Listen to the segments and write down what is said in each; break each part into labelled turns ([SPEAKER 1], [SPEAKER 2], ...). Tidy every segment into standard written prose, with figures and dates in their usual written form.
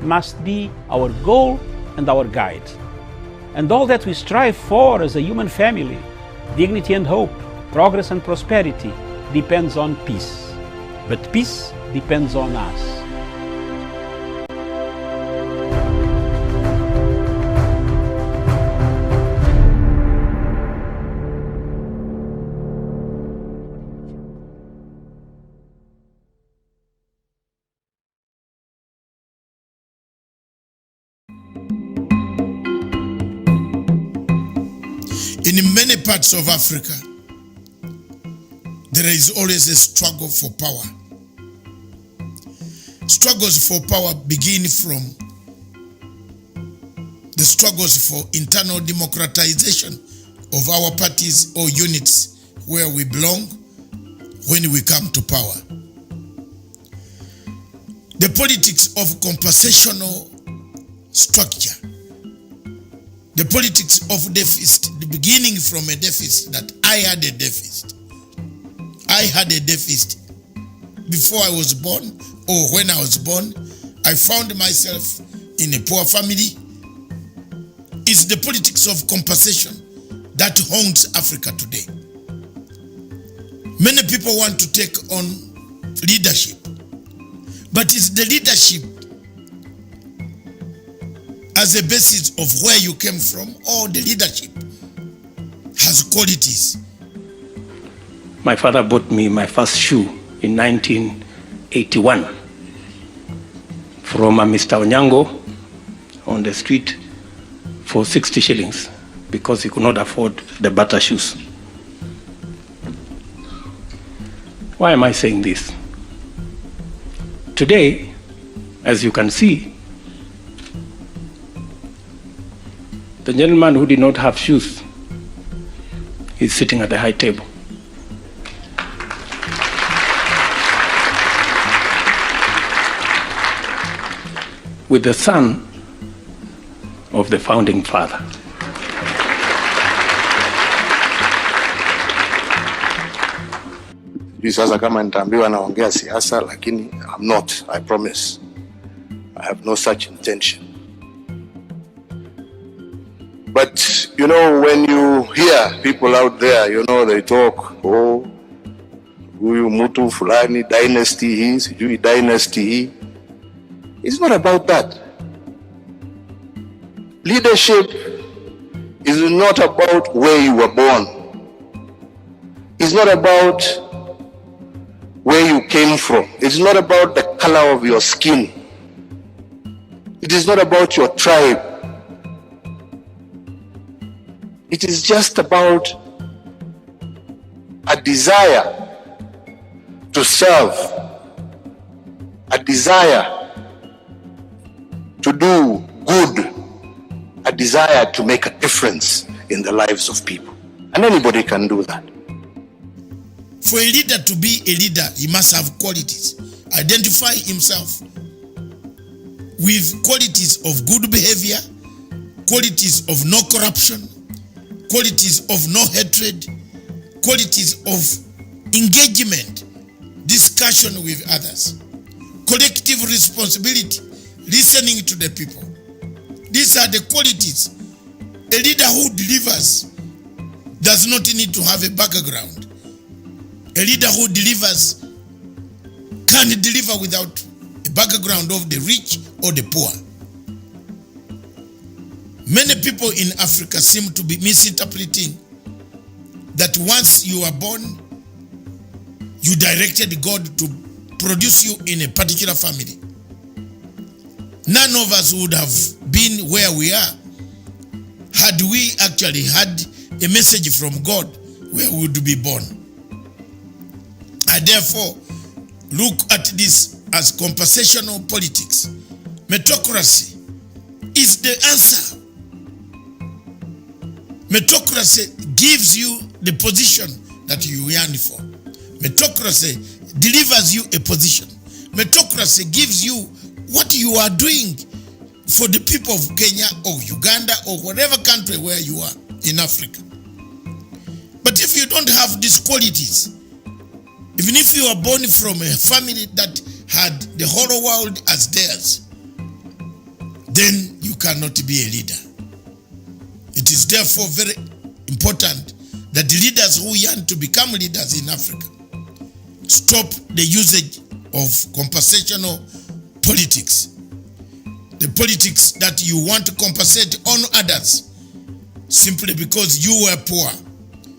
[SPEAKER 1] must be our goal and our guide. And all that we strive for as a human family, dignity and hope, progress and prosperity, depends on peace. But peace depends on us.
[SPEAKER 2] In many parts of Africa, there is always a struggle for power. Struggles for power begin from the struggles for internal democratization of our parties or units where we belong when we come to power. The politics of compensational structure, the politics of deficit, the beginning from a deficit that I had a deficit. I had a deficit before I was born, or when I was born. I found myself in a poor family. It's the politics of compensation that haunts Africa today. Many people want to take on leadership, but it's the leadership as a basis of where you came from, or the leadership has qualities.
[SPEAKER 3] My father bought me my first shoe in 1981 from a Mr. Onyango on the street for 60 shillings because he could not afford the butter shoes. Why am I saying this? Today, as you can see, the gentleman who did not have shoes is sitting at the high table. With the son of the founding father.
[SPEAKER 4] Sasa kama nitaambiwa naongea siasa, lakini I'm not, I promise. I have no such intention. But, you know, when you hear people out there, you know, they talk, oh, huyu mtu fulani, dynasty hii, sijui dynasty hii. It's not about that. Leadership is not about where you were born. It's not about where you came from. It's not about the color of your skin. It is not about your tribe. It is just about a desire to serve, a desire to do good, a desire to make a difference in the lives of people. And anybody can do that.
[SPEAKER 2] For a leader to be a leader, he must have qualities. Identify himself with qualities of good behavior, qualities of no corruption, qualities of no hatred, qualities of engagement, discussion with others, collective responsibility, listening to the people. These are the qualities. A leader who delivers does not need to have a background. A leader who delivers can deliver without a background of the rich or the poor. Many people in Africa seem to be misinterpreting that once you are born, you directed God to produce you in a particular family. None of us would have been where we are had we actually had a message from God where we would be born. I therefore look at this as compensational politics. Meritocracy is the answer. Meritocracy gives you the position that you yearn for. Meritocracy delivers you a position. Meritocracy gives you what you are doing for the people of Kenya or Uganda or whatever country where you are in Africa. But if you don't have these qualities, even if you are born from a family that had the whole world as theirs, then you cannot be a leader. It is therefore very important that the leaders who yearn to become leaders in Africa stop the usage of compensational politics. The politics that you want to compensate on others simply because you were poor,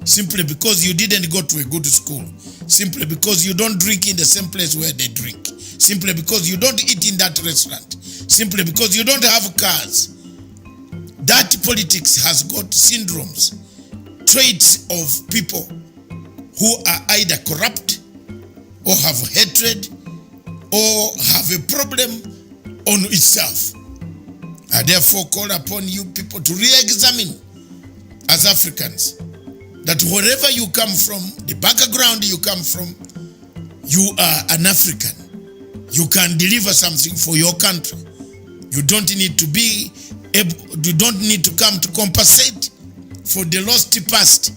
[SPEAKER 2] simply because you didn't go to a good school, simply because you don't drink in the same place where they drink, simply because you don't eat in that restaurant, simply because you don't have cars. That politics has got syndromes, traits of people who are either corrupt or have hatred or have a problem on itself. I therefore call upon you people to re-examine as Africans that wherever you come from, the background you come from, you are an African. You can deliver something for your country. You don't need to be able, you don't need to come to compensate for the lost past,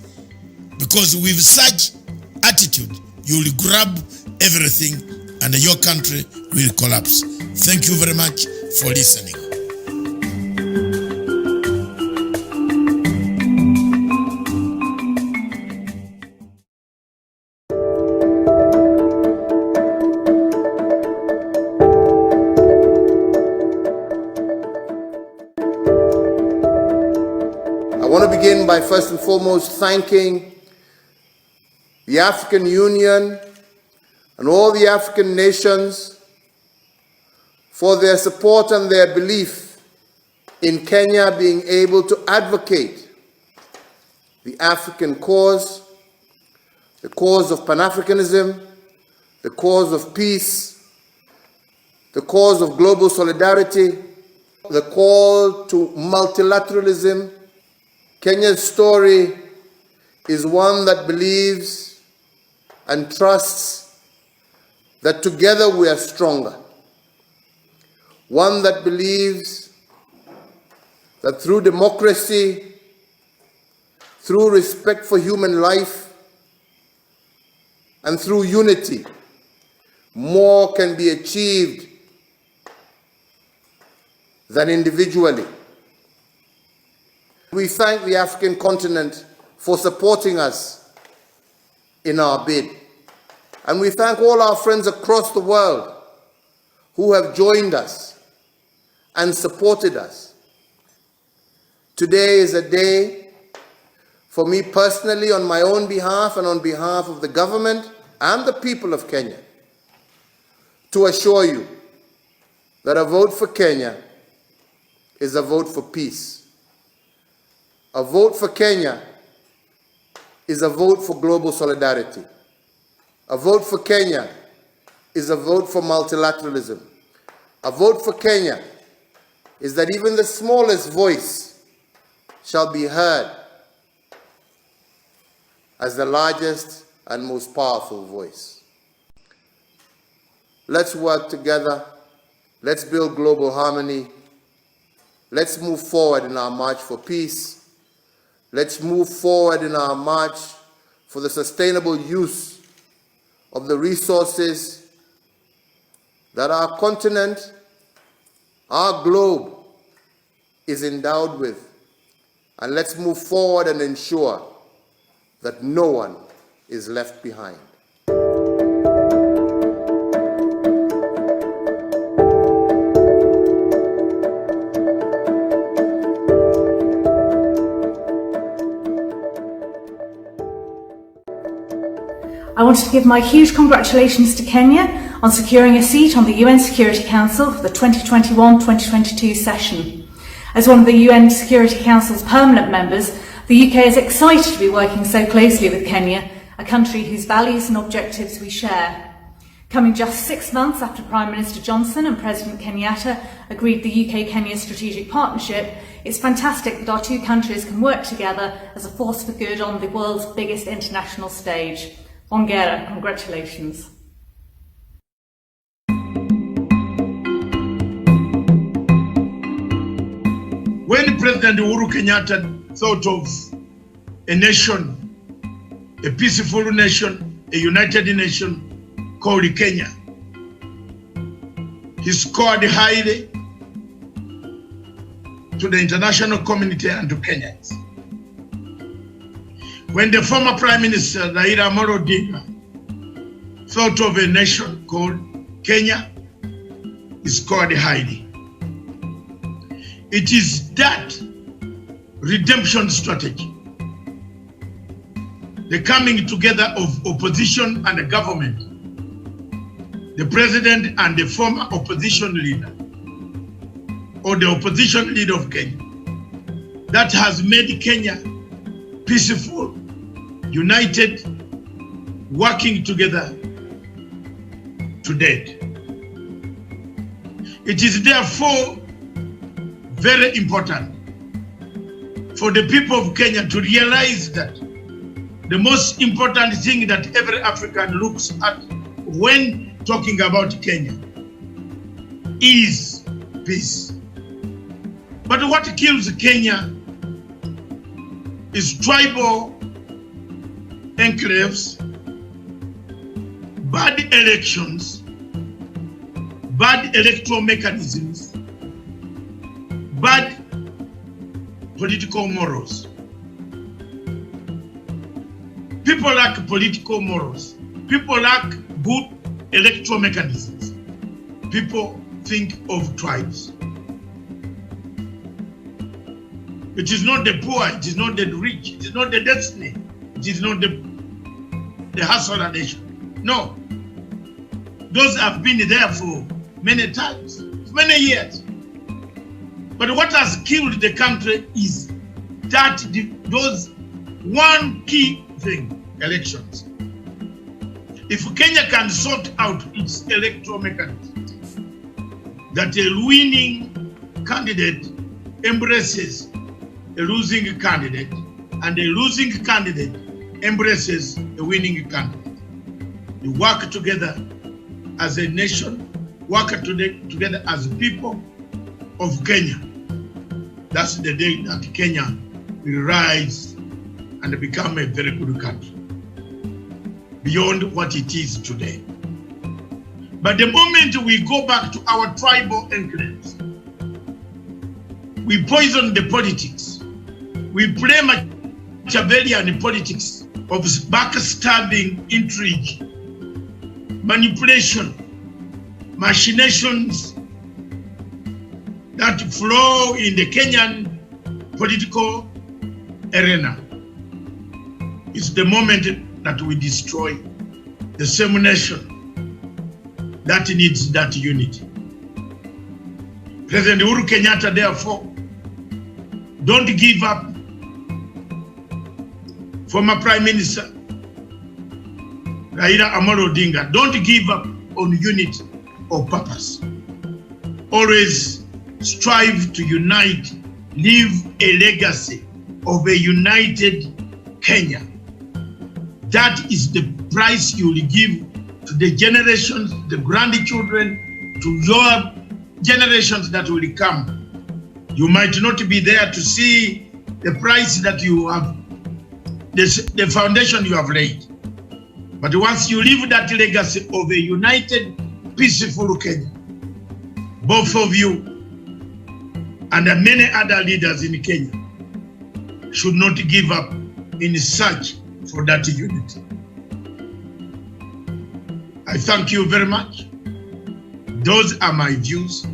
[SPEAKER 2] because with such attitude you will grab everything and your country will collapse. Thank you very much for listening.
[SPEAKER 5] I want to begin by first and foremost thanking the African Union and all the African nations for their support and their belief in Kenya being able to advocate the African cause, the cause of Pan-Africanism, the cause of peace, the cause of global solidarity, the call to multilateralism. Kenya's story is one that believes and trusts that together we are stronger. One that believes that through democracy, through respect for human life, and through unity, more can be achieved than individually. We thank the African continent for supporting us in our bid. And we thank all our friends across the world who have joined us and supported us. Today is a day for me personally, on my own behalf and on behalf of the government and the people of Kenya, to assure you that a vote for Kenya is a vote for peace. A vote for Kenya is a vote for global solidarity. A vote for Kenya is a vote for multilateralism. A vote for Kenya is that even the smallest voice shall be heard as the largest and most powerful voice. Let's work together. Let's build global harmony. Let's move forward in our march for peace. Let's move forward in our march for the sustainable use of the resources that our continent, our globe, is endowed with. And let's move forward and ensure that no one is left behind.
[SPEAKER 6] I wanted to give my huge congratulations to Kenya on securing a seat on the UN Security Council for the 2021-2022 session. As one of the UN Security Council's permanent members, the UK is excited to be working so closely with Kenya, a country whose values and objectives we share. Coming just 6 months after Prime Minister Johnson and President Kenyatta agreed the UK-Kenya strategic partnership, it's fantastic that our two countries can work together as a force for good on the world's biggest international stage. Hongera, congratulations.
[SPEAKER 2] When President Uhuru Kenyatta thought of a nation, a peaceful nation, a united nation called Kenya, he scored highly to the international community and to Kenyans. When the former Prime Minister Raila Amolo Odinga thought of a nation called Kenya, he scored highly. It is that redemption strategy, the coming together of opposition and the government, the president and the former opposition leader, or the opposition leader of Kenya, that has made Kenya peaceful, united, working together to date. It is therefore very important for the people of Kenya to realize that the most important thing that every African looks at when talking about Kenya is peace. But what kills Kenya is tribal enclaves, bad elections, bad electoral mechanisms, bad political morals. People lack political morals. People lack good electoral mechanisms. People think of tribes. It is not the poor, it is not the rich, it is not the destiny, it is not the hustler nation. No. Those have been there for many times, for many years. But what has killed the country is that those one key thing, elections. If Kenya can sort out its electoral mechanism, that a winning candidate embraces a losing candidate, and a losing candidate embraces a winning candidate. They work together as a nation, work together as people of Kenya. That's the day that Kenya will rise and become a very good country, beyond what it is today. But the moment we go back to our tribal enclaves, we poison the politics. We play Machiavellian politics of backstabbing, intrigue, manipulation, machinations that flow in the Kenyan political arena. It's the moment that we destroy the same nation that needs that unity. President Uhuru Kenyatta, therefore, don't give up. Former Prime Minister Raila Amolo Odinga, don't give up on unity or purpose. Always strive to unite, leave a legacy of a united Kenya. That is the price you will give to the generations, the grandchildren, to your generations that will come. You might not be there to see the price that you have, the foundation you have laid. But once you leave that legacy of a united, peaceful Kenya, both of you and many other leaders in Kenya should not give up in search for that unity. I thank you very much. Those are my views.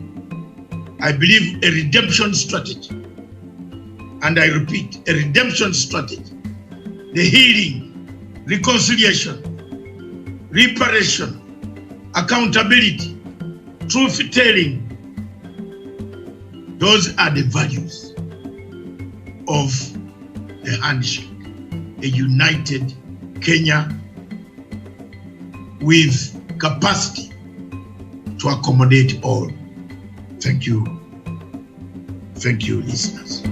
[SPEAKER 2] I believe a redemption strategy, and I repeat, a redemption strategy, the healing, reconciliation, reparation, accountability, truth-telling, those are the values of the handshake, a united Kenya with capacity to accommodate all. Thank you. Thank you, listeners.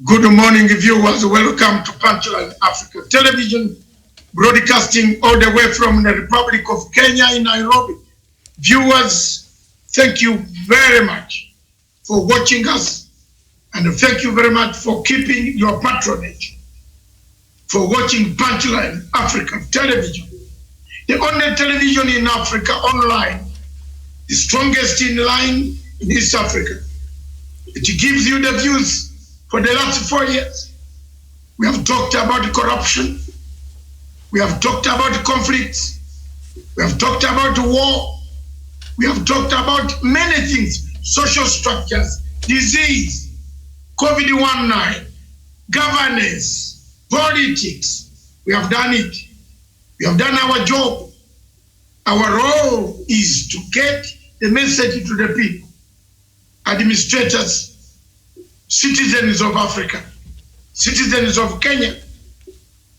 [SPEAKER 7] Good morning, viewers. Welcome to Punchline Africa Television, broadcasting all the way from the Republic of Kenya in Nairobi. Viewers, thank you very much for watching us, and thank you very much for keeping your patronage, for watching Punchline Africa Television, the only television in Africa online, the strongest in line in East Africa. It gives you the views. For the last 4 years, we have talked about corruption, we have talked about conflicts, we have talked about war, we have talked about many things, social structures, disease, COVID-19, governance, politics. We have done it. We have done our job. Our role is to get the message to the people, administrators, citizens of Africa, citizens of Kenya,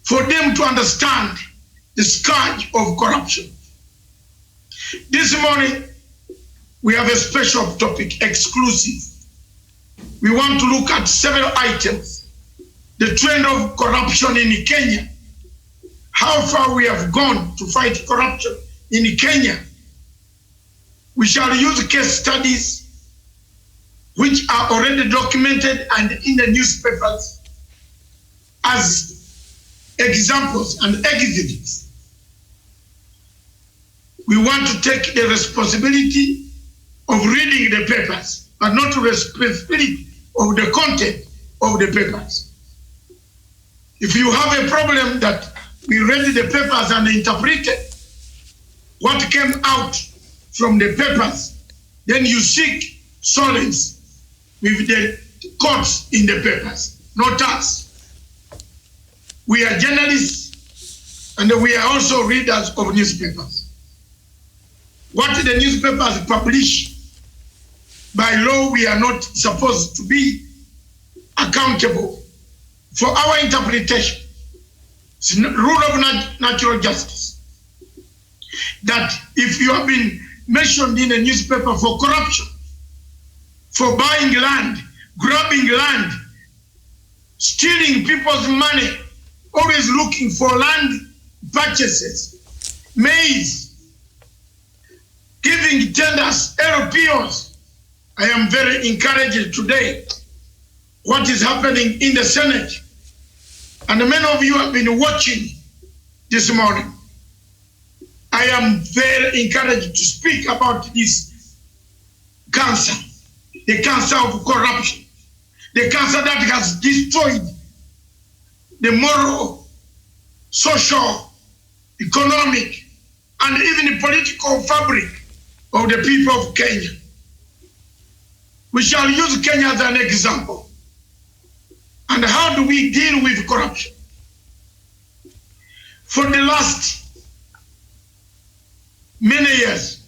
[SPEAKER 7] for them to understand the scourge of corruption. This morning, we have a special topic, exclusive. We want to look at several items. The trend of corruption in Kenya, how far we have gone to fight corruption in Kenya. We shall use case studies which are already documented and in the newspapers as examples and exhibits. We want to take the responsibility of reading the papers, but not the responsibility of the content of the papers. If you have a problem that we read the papers and interpreted what came out from the papers, then you seek solace with the quotes in the papers, not us. We are journalists and we are also readers of newspapers. What the newspapers publish, by law, we are not supposed to be accountable for our interpretation. It's the rule of natural justice. That if you have been mentioned in a newspaper for corruption, for buying land, grabbing land, stealing people's money, always looking for land purchases, maize, giving tenders, LPOs. I am very encouraged today what is happening in the Senate. And many of you have been watching this morning. I am very encouraged to speak about this cancer. The cancer of corruption, the cancer that has destroyed the moral, social, economic, and even the political fabric of the people of Kenya. We shall use Kenya as an example. And how do we deal with corruption? For the last many years,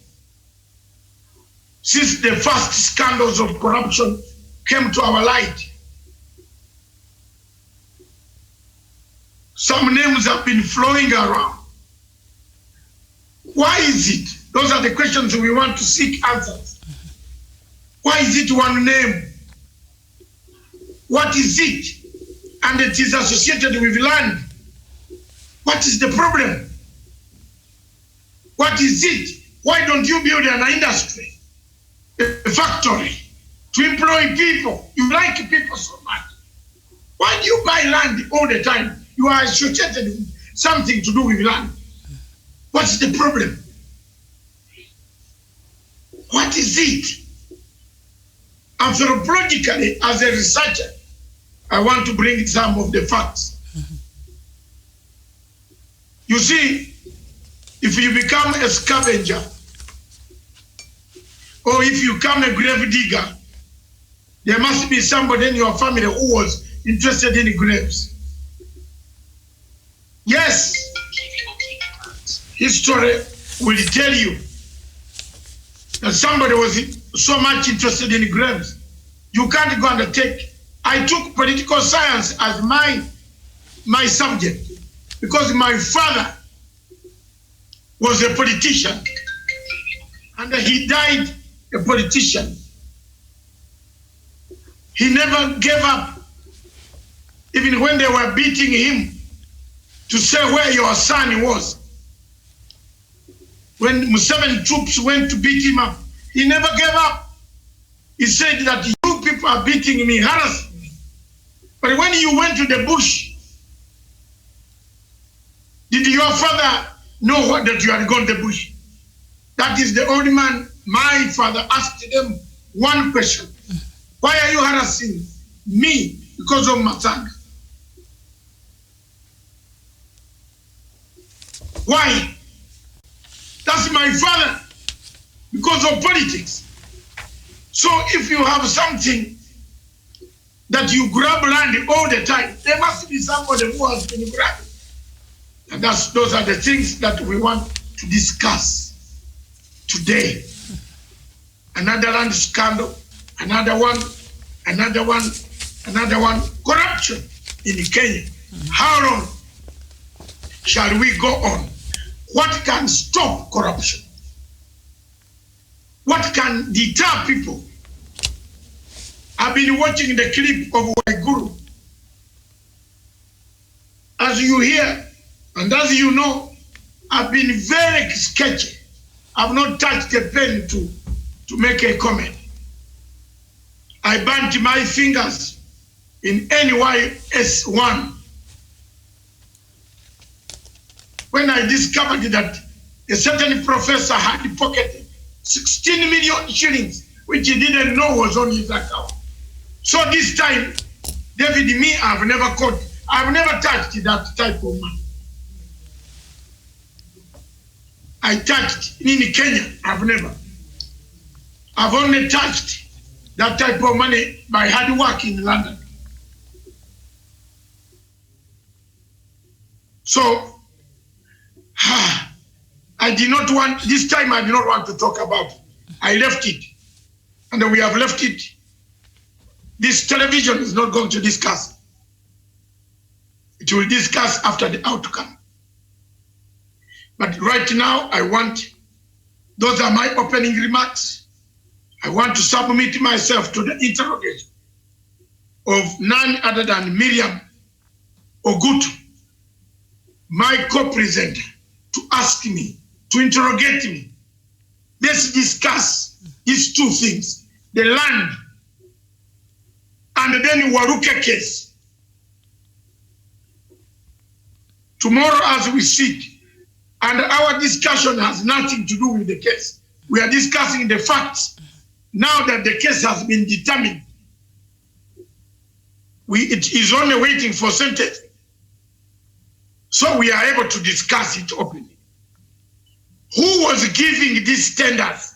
[SPEAKER 7] since the first scandals of corruption came to our light, some names have been flowing around. Why is it? Those are the questions we want to seek answers. Why is it one name? What is it? And it is associated with land. What is the problem? What is it? Why don't you build an industry? A factory to employ people. You like people so much. Why do you buy land all the time? You are associated with something to do with land. What's the problem? What is it? Anthropologically, as a researcher, I want to bring some of the facts. You see, if you become a scavenger, or if you become a grave digger, there must be somebody in your family who was interested in graves. Yes, history will tell you that somebody was so much interested in graves. You can't go and take. I took political science as my subject because my father was a politician and he died a politician. He never gave up even when they were beating him to say where your son was. When Museveni troops went to beat him up, he never gave up. He said that you people are beating me, harassing me. But when you went to the bush, did your father know that you had gone to the bush? That is the only man. My father asked them one question. Why are you harassing me because of Matanga? Why? That's my father, because of politics. So if you have something that you grab land all the time, there must be somebody who has been grabbed. And those are the things that we want to discuss today. Another land scandal, another one. Corruption in Kenya. How long shall we go on? What can stop corruption? What can deter people? I've been watching the clip of Waiguru. As you hear, and as you know, I've been very sketchy. I've not touched a pen to make a comment. I burnt my fingers in NYS1 when I discovered that a certain professor had pocketed 16 million shillings, which he didn't know was on his account. So this time, David, I've never touched that type of money. I touched in Kenya, I've only touched that type of money by hard work in London. So, this time I did not want to talk about it. I left it. And we have left it. This television is not going to discuss. It will discuss after the outcome. But right now, those are my opening remarks. I want to submit myself to the interrogation of none other than Miriam Ogutu, my co-presenter, to ask me, to interrogate me. Let's discuss these two things, the land and then Waruke case. Tomorrow as we sit, and our discussion has nothing to do with the case. We are discussing the facts. Now that the case has been determined, it is only waiting for sentence. So we are able to discuss it openly. Who was giving these tenders?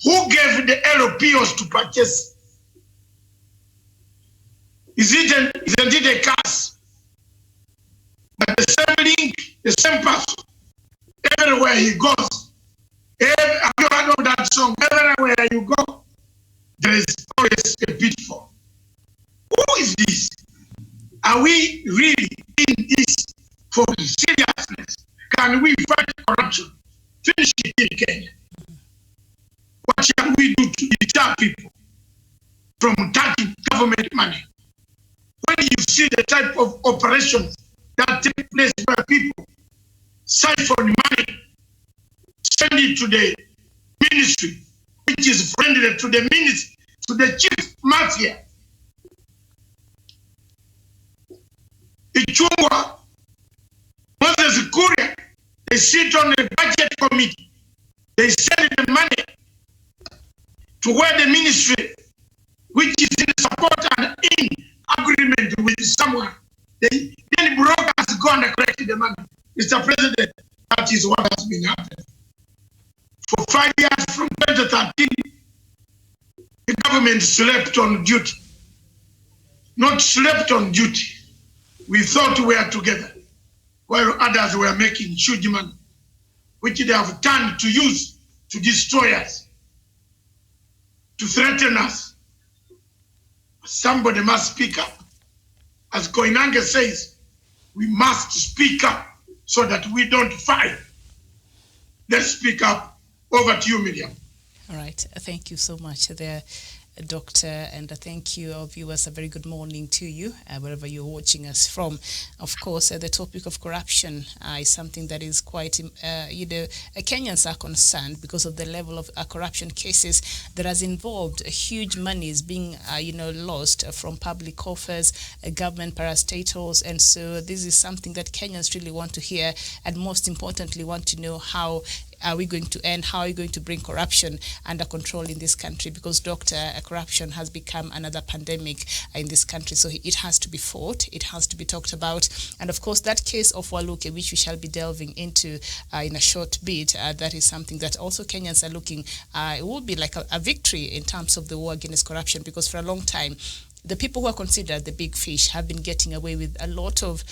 [SPEAKER 7] Who gave the LPOs to purchase? Isn't it a case? But the same link, the same person, everywhere he goes, have you heard of that song? Everywhere you go, there is always a pitfall. Who is this? Are we really in this for seriousness? Can we fight corruption? Finish it in Kenya. What shall we do to deter people from taking government money? When you see the type of operations that take place where people siphon money, send it to the ministry, which is friendly to the ministry, to the chief mafia. Ichungwa, Moses Kuria, they sit on the budget committee. They send the money to where the ministry, which is in support and in agreement with someone, then brokers go and collect the money. Mr. President, that is what has been happening. For 5 years, from 2013, the government slept on duty. Not slept on duty. We thought we were together, while others were making huge money, which they have turned to use to destroy us, to threaten us. Somebody must speak up. As Koinange says, we must speak up so that we don't fight. Let's speak up. Over to you, Miriam.
[SPEAKER 8] All right. Thank you so much there. Doctor, and thank you, our viewers. A very good morning to you, wherever you're watching us from. Of course, the topic of corruption is something that is quite, Kenyans are concerned because of the level of corruption cases that has involved huge monies being, lost from public coffers, government parastatals, and so this is something that Kenyans really want to hear, and most importantly, want to know how are we going to end, how are we going to bring corruption under control in this country, because, Doctor, corruption has become another pandemic in this country, so it has to be fought, it has to be talked about, and of course that case of Waluke, which we shall be delving into in a short bit, that is something that also Kenyans are looking, it will be like a victory in terms of the war against corruption, because for a long time, the people who are considered the big fish have been getting away with a lot of,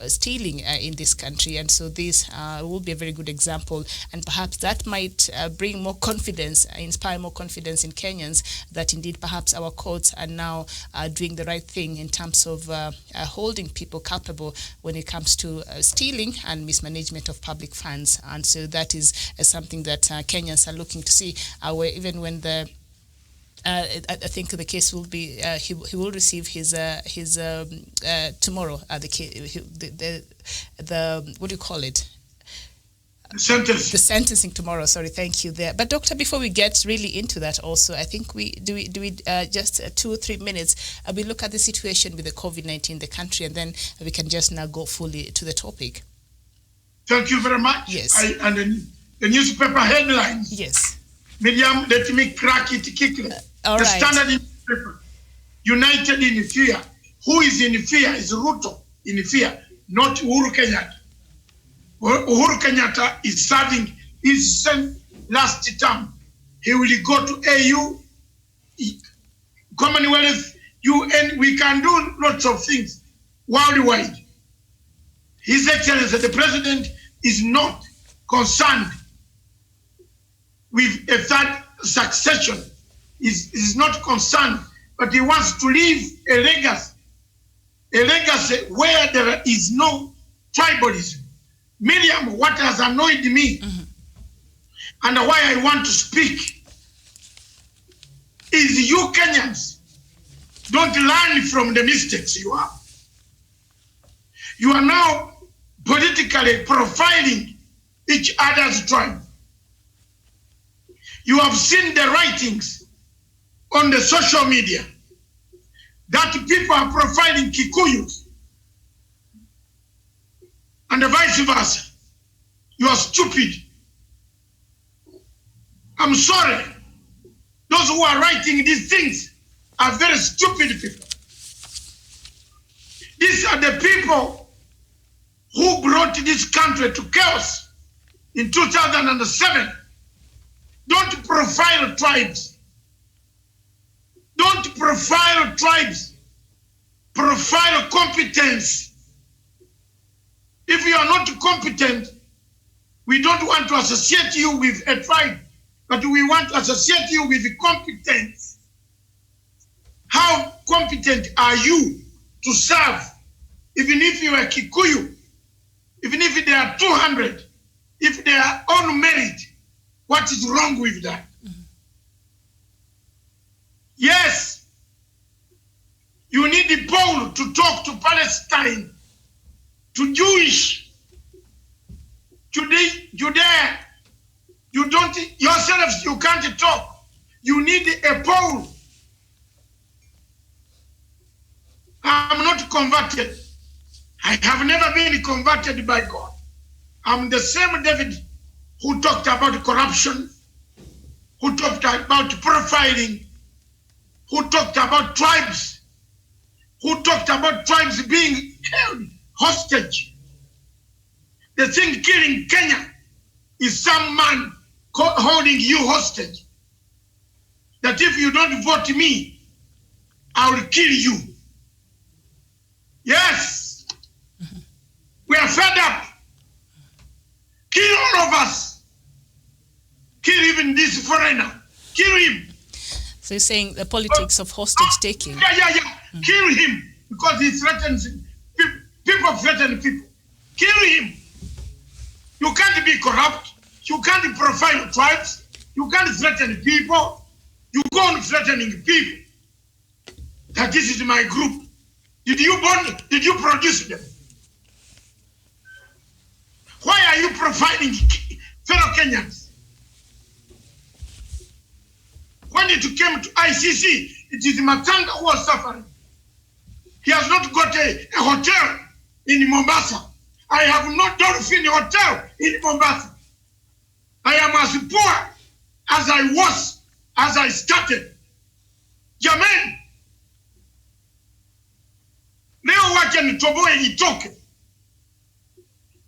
[SPEAKER 8] stealing in this country. And so this will be a very good example. And perhaps that might bring more confidence, inspire more confidence in Kenyans that indeed perhaps our courts are now doing the right thing in terms of holding people culpable when it comes to stealing and mismanagement of public funds. And so that is something that Kenyans are looking to see, where even when the I think the case will be he will receive his tomorrow. The what do you call it?
[SPEAKER 7] The
[SPEAKER 8] sentencing tomorrow. Sorry, thank you there. But Doctor, before we get really into that, also I think we just 2 or 3 minutes. We look at the situation with the COVID-19 in the country, and then we can just now go fully to the topic.
[SPEAKER 7] Thank you very much.
[SPEAKER 8] Yes.
[SPEAKER 7] And the newspaper headlines.
[SPEAKER 8] Yes.
[SPEAKER 7] Miriam, let me crack it quickly.
[SPEAKER 8] All
[SPEAKER 7] the
[SPEAKER 8] right.
[SPEAKER 7] Standard newspaper, united in fear. Who is in fear is Ruto in fear, not Uhuru Kenyatta. Uhuru Kenyatta is serving his last term. He will go to AU, Commonwealth, UN. We can do lots of things worldwide. His Excellency, the President, is not concerned with a third succession. Is not concerned, but he wants to leave a legacy where there is no tribalism. Miriam, what has annoyed me and why I want to speak is you Kenyans don't learn from the mistakes you have. You are now politically profiling each other's tribe. You have seen the writings on the social media that people are profiling Kikuyus and vice versa. You are stupid. I'm sorry. Those who are writing these things are very stupid people. These are the people who brought this country to chaos in 2007. Don't profile tribes. Don't profile tribes. Profile competence. If you are not competent, we don't want to associate you with a tribe, but we want to associate you with competence. How competent are you to serve? Even if you are Kikuyu, even if they are 200, if they are on merit, what is wrong with that? Yes, you need the Paul to talk to Palestine, to Jewish, Judea. You don't, yourselves, you can't talk. You need a Paul. I'm not converted. I have never been converted by God. I'm the same David who talked about corruption, who talked about profiling, who talked about tribes, who talked about tribes being held hostage. The thing killing Kenya is some man holding you hostage. That if you don't vote me, I will kill you. Yes, we are fed up. Kill all of us. Kill even this foreigner. Kill him.
[SPEAKER 8] So you're saying the politics of hostage taking?
[SPEAKER 7] Yeah. Kill him because he threatens people. Threaten people. Kill him. You can't be corrupt. You can't profile tribes. You can't threaten people. You go on threatening people that this is my group. Did you produce them? Why are you profiling fellow Kenyans? When it came to ICC, it is Matanga who was suffering. He has not got a hotel in Mombasa. I have no Dolphin hotel in Mombasa. I am as poor as I was as I started. Jamani, leo wacha nitoboe nitoke.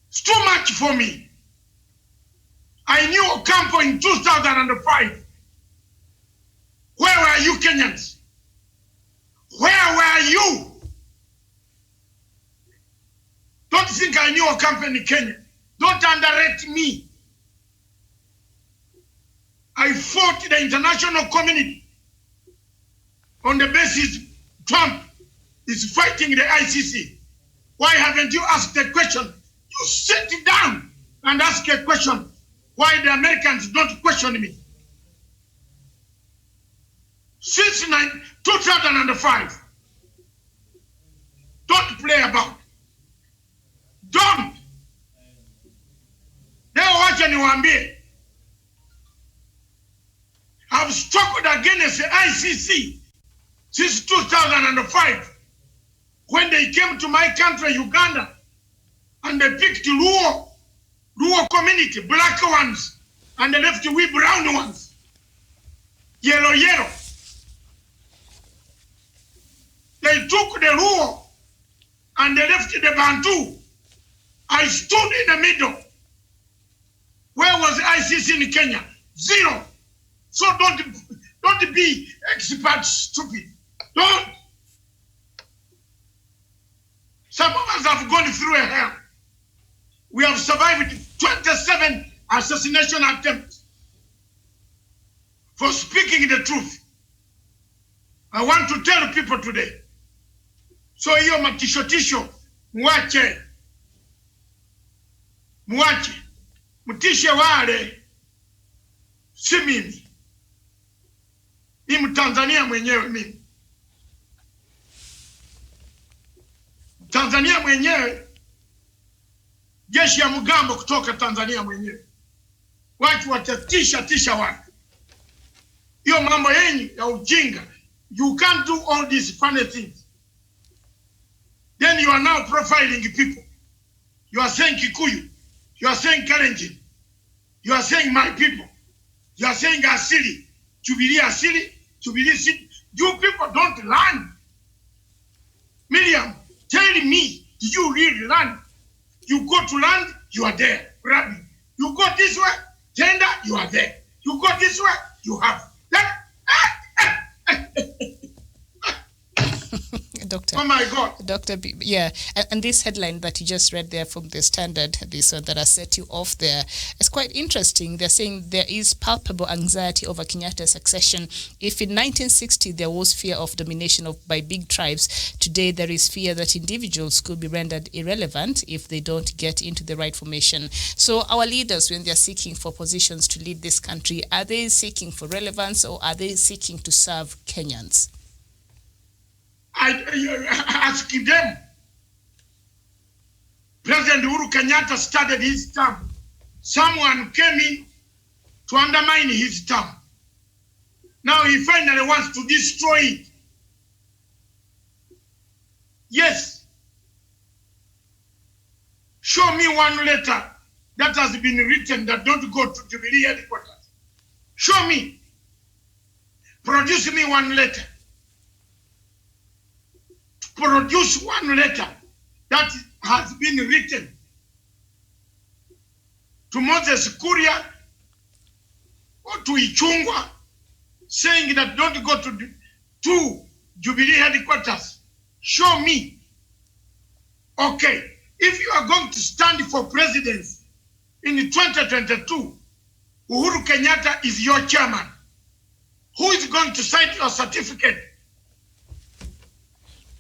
[SPEAKER 7] It's too much for me. I knew Ocampo in 2005. Where were you Kenyans? Where were you? Don't think I knew Ocampo in Kenya. Don't underrate me. I fought the international community on the basis Trump is fighting the ICC. Why haven't you asked a question? You sit down and ask a question. Why the Americans don't question me? Since 2005, don't play about. Don't. Leo wacha niwaambie. I've struggled against the ICC since 2005 when they came to my country, Uganda, and they picked Luo community, black ones, and they left we brown ones, yellow. They took the Luo and they left the Bantu. I stood in the middle. Where was the ICC in Kenya? Zero. So don't be expert stupid. Don't. Some of us have gone through a hell. We have survived 27 assassination attempts for speaking the truth. I want to tell people today. So hiyo matisho mwache. Mtishe wale si mimi. Ni Mtanzania mwenyewe mimi. Tanzania mwenyewe, jeshi ya mgambo kutoka Tanzania mwenyewe. Watu watatisha watu. Hiyo mambo yenyu ya ujinga. You can't do all these funny things. Then you are now profiling people. You are saying Kikuyu. You are saying Kalenjin. You are saying my people. You are saying Asili. Jubilee Asili. Jubilee City. You people don't learn. Miriam, tell me, do you really learn? You go to land, you are there. Rabbi. You go this way, gender, you are there. You go this way, you have.
[SPEAKER 8] Doctor.
[SPEAKER 7] Oh my God.
[SPEAKER 8] Dr. Yeah, and this headline that you just read there from the Standard, this one that has set you off there, it's quite interesting. They're saying there is palpable anxiety over Kenyatta's succession. If in 1960 there was fear of domination by big tribes, today there is fear that individuals could be rendered irrelevant if they don't get into the right formation. So our leaders, when they're seeking for positions to lead this country, are they seeking for relevance or are they seeking to serve Kenyans?
[SPEAKER 7] I ask them. President Uhuru Kenyatta started his term. Someone came in to undermine his term. Now he finally wants to destroy it. Yes. Show me one letter that has been written that don't go to Jubilee headquarters. Show me. Produce me one letter. Produce one letter that has been written to Moses Kuria or to Ichungwa saying that don't go to Jubilee headquarters. Show me. Okay, if you are going to stand for presidency in 2022, Uhuru Kenyatta is your chairman. Who is going to sign your certificate?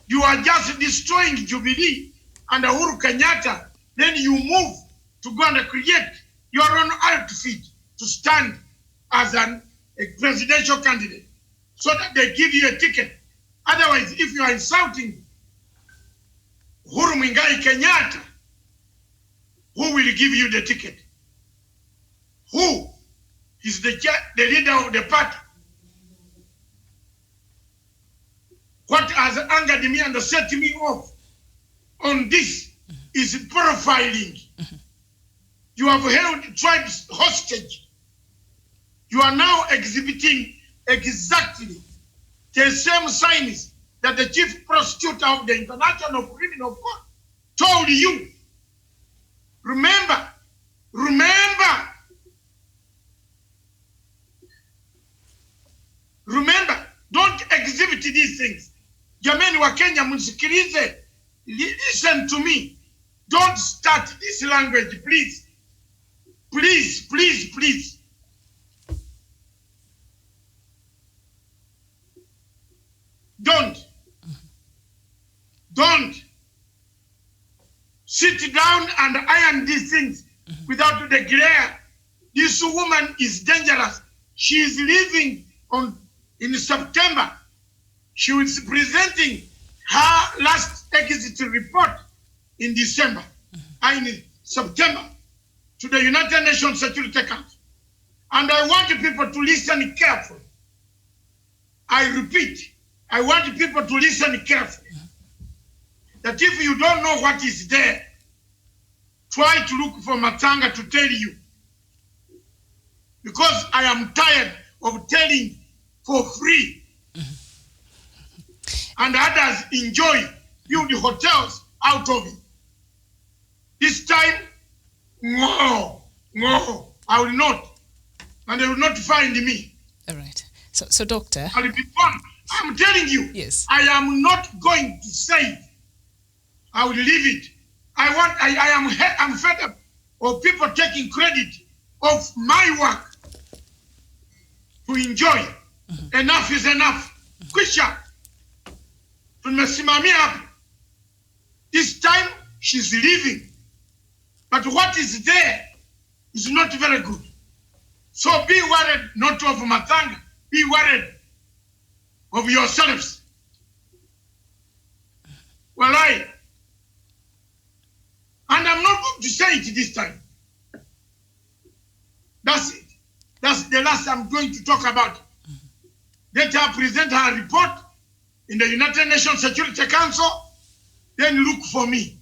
[SPEAKER 7] You are just destroying Jubilee and Uhuru Kenyatta. Then you move to go and create your own outfit to stand as a presidential candidate. so that they give you a ticket. Otherwise, if you are insulting Uhuru Muigai Kenyatta, who will give you the ticket? Who is the leader of the party? What has angered me and set me off on this is profiling. You have held tribes hostage. You are now exhibiting exactly the same signs that the chief prosecutor of the International Criminal Court told you. Remember, don't exhibit these things. Jameni wa Kenya msikilize. Listen to me. Don't start this language, please. Please. Don't sit down and iron these things without the glare. This woman is dangerous. She is leaving in September. She was presenting her last exit report in December, in September, to the United Nations Security Council. And I want people to listen carefully. I repeat, I want people to listen carefully. That if you don't know what is there, try to look for Matanga to tell you. Because I am tired of telling for free. And others enjoy, build hotels out of it. This time, no, I will not. And they will not find me.
[SPEAKER 8] All right. So Doctor.
[SPEAKER 7] I'll be gone. I'm telling you.
[SPEAKER 8] Yes.
[SPEAKER 7] I am not going to say it. I will leave it. I'm fed up of people taking credit of my work to enjoy. Enough is enough. Kwisha. Tumesimamia hapa. This time she's leaving. But what is there is not very good. So be worried not of Matanga. Be worried of yourselves. And I'm not going to say it this time. That's it. That's the last I'm going to talk about. Let her present her report in the United Nations Security Council, then look for me.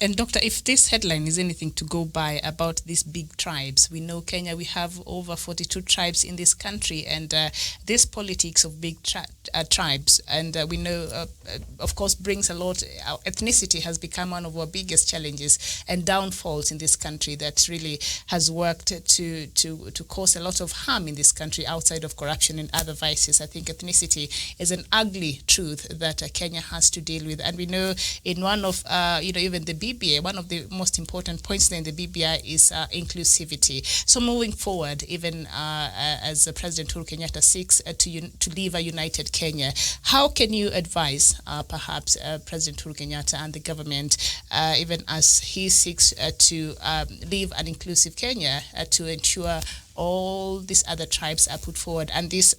[SPEAKER 8] And Doctor, if this headline is anything to go by about these big tribes, we know Kenya, we have over 42 tribes in this country, and this politics of big tribes, and we know, of course, brings a lot. Ethnicity has become one of our biggest challenges and downfalls in this country that really has worked to cause a lot of harm in this country outside of corruption and other vices. I think ethnicity is an ugly truth that Kenya has to deal with, and we know in one of, even the BBI, one of the most important points in the BBI is inclusivity. So moving forward, even as President Uhuru Kenyatta seeks to leave a united Kenya, how can you advise perhaps President Uhuru Kenyatta and the government, even as he seeks to leave an inclusive Kenya, to ensure all these other tribes are put forward, and this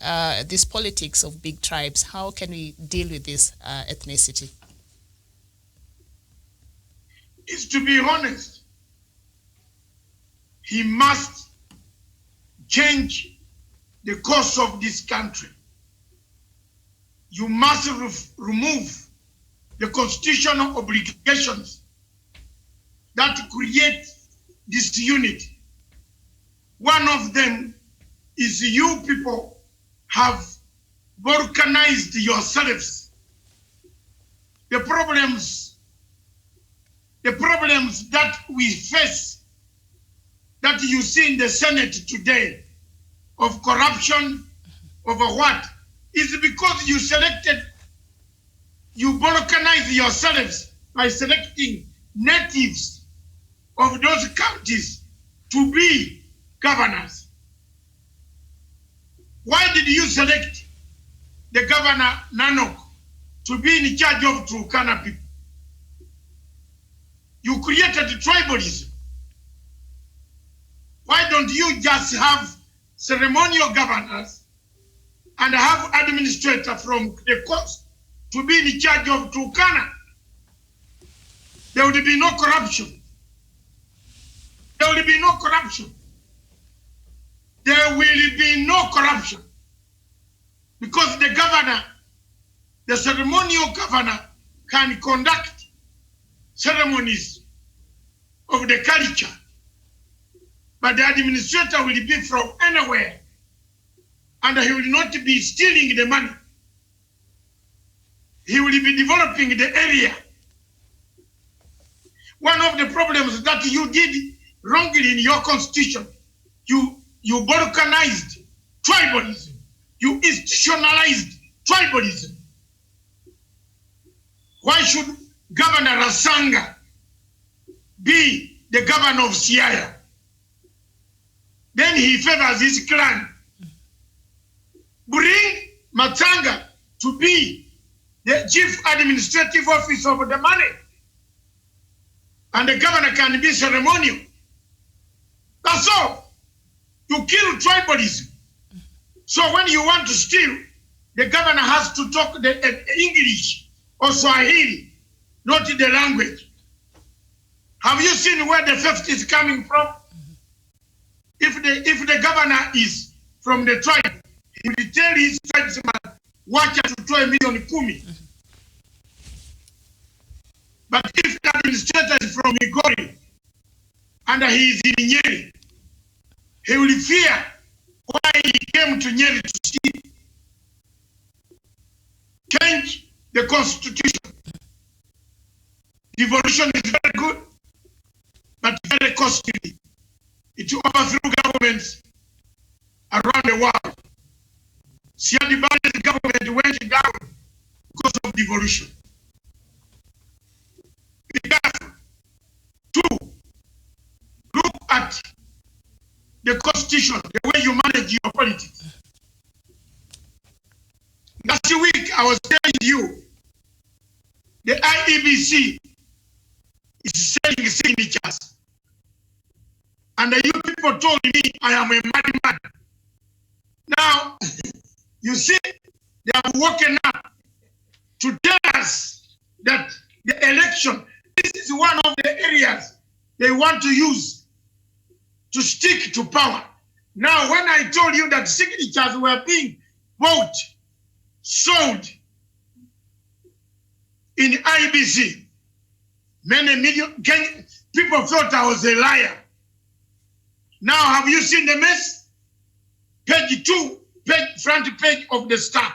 [SPEAKER 8] politics of big tribes, how can we deal with this ethnicity?
[SPEAKER 7] Is to be honest, he must change the course of this country. You must remove the constitutional obligations that create this unity. One of them is you people have balkanized yourselves. The problems that we face, that you see in the Senate today, of corruption, over what, is because you balkanize yourselves by selecting natives of those counties to be governors. Why did you select the governor Nanok to be in charge of Turkana people? You created tribalism. Why don't you you just have ceremonial governors and have administrator from the coast to be in charge of Turkana? There will be no corruption. There will be no corruption. There will be no corruption. Because the governor, the ceremonial governor, can conduct ceremonies of the culture. But the administrator will be from anywhere. And he will not be stealing the money. He will be developing the area. One of the problems that you did wrongly in your constitution, you balkanized tribalism. You institutionalized tribalism. Why should Governor Rasanga be the governor of Siaya? Then he favors his clan. Bring Matanga to be the chief administrative officer of the money. And the governor can be ceremonial. That's all. You kill tribalism. So when you want to steal, the governor has to talk the English or Swahili, not the language. Have you seen where the theft is coming from? If the governor is from the tribe, he will tell his tribesman, watch out to 12 million kumi. But if the administrator is from Migori and he is in Nyeri, he will fear why he came to Nyeri to steal. Change the constitution. Devolution is very good, but very costly. It overthrew governments around the world. Siadi Barre's government went down because of devolution. Be careful. 2, look at the constitution, the way you manage your politics. Last week, I was telling you, the IEBC is selling signatures. And you people told me I am a madman. Now, you see, they have woken up to tell us that the election, this is one of the areas they want to use to stick to power. Now, when I told you that signatures were being bought, sold in IBC, many million people thought I was a liar. Now, have you seen the mess? Page 2, front page of the Star.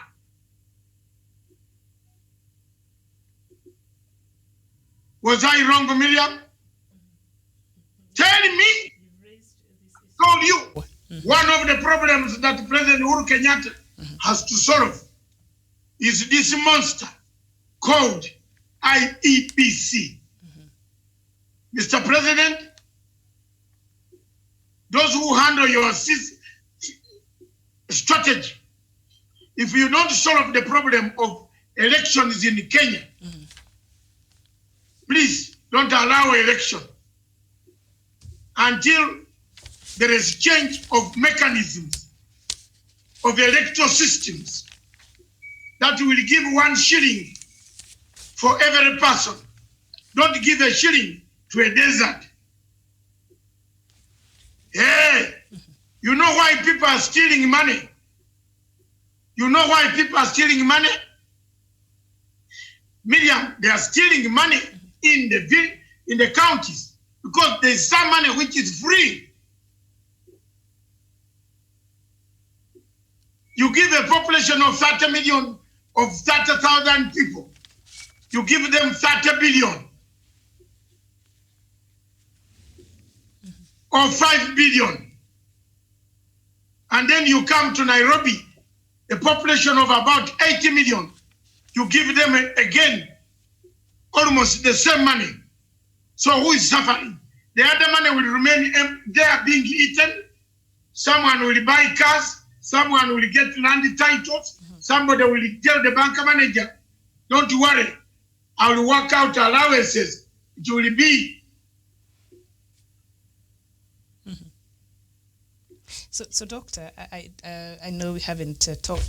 [SPEAKER 7] Was I wrong, Miriam? Tell me. Told you. One of the problems that President Uhuru Kenyatta has to solve is this monster called IEBC. Mr. President, those who handle your strategy, if you don't solve the problem of elections in Kenya, please don't allow election until there is change of mechanisms of electoral systems that will give 1 shilling for every person. Don't give a shilling to a desert. Hey, you know why people are stealing money? You know why people are stealing money? Miriam, they are stealing money in the counties because there is some money which is free. You give a population of 30 million, of 30,000 people. You give them 30 billion. Or 5 billion. And then you come to Nairobi, a population of about 80 million. You give them again almost the same money. So who is suffering? The other money will remain there being eaten. Someone will buy cars. Someone will get land titles. Somebody will tell the bank manager, don't worry, I will work out allowances. It will be
[SPEAKER 8] So, Doctor, I know we haven't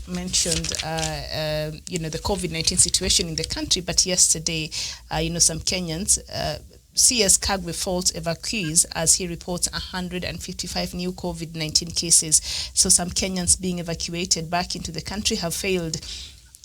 [SPEAKER 8] mentioned, the COVID-19 situation in the country, but yesterday, some Kenyans, CS Kagwe faults evacuees as he reports 155 new COVID-19 cases. So some Kenyans being evacuated back into the country have failed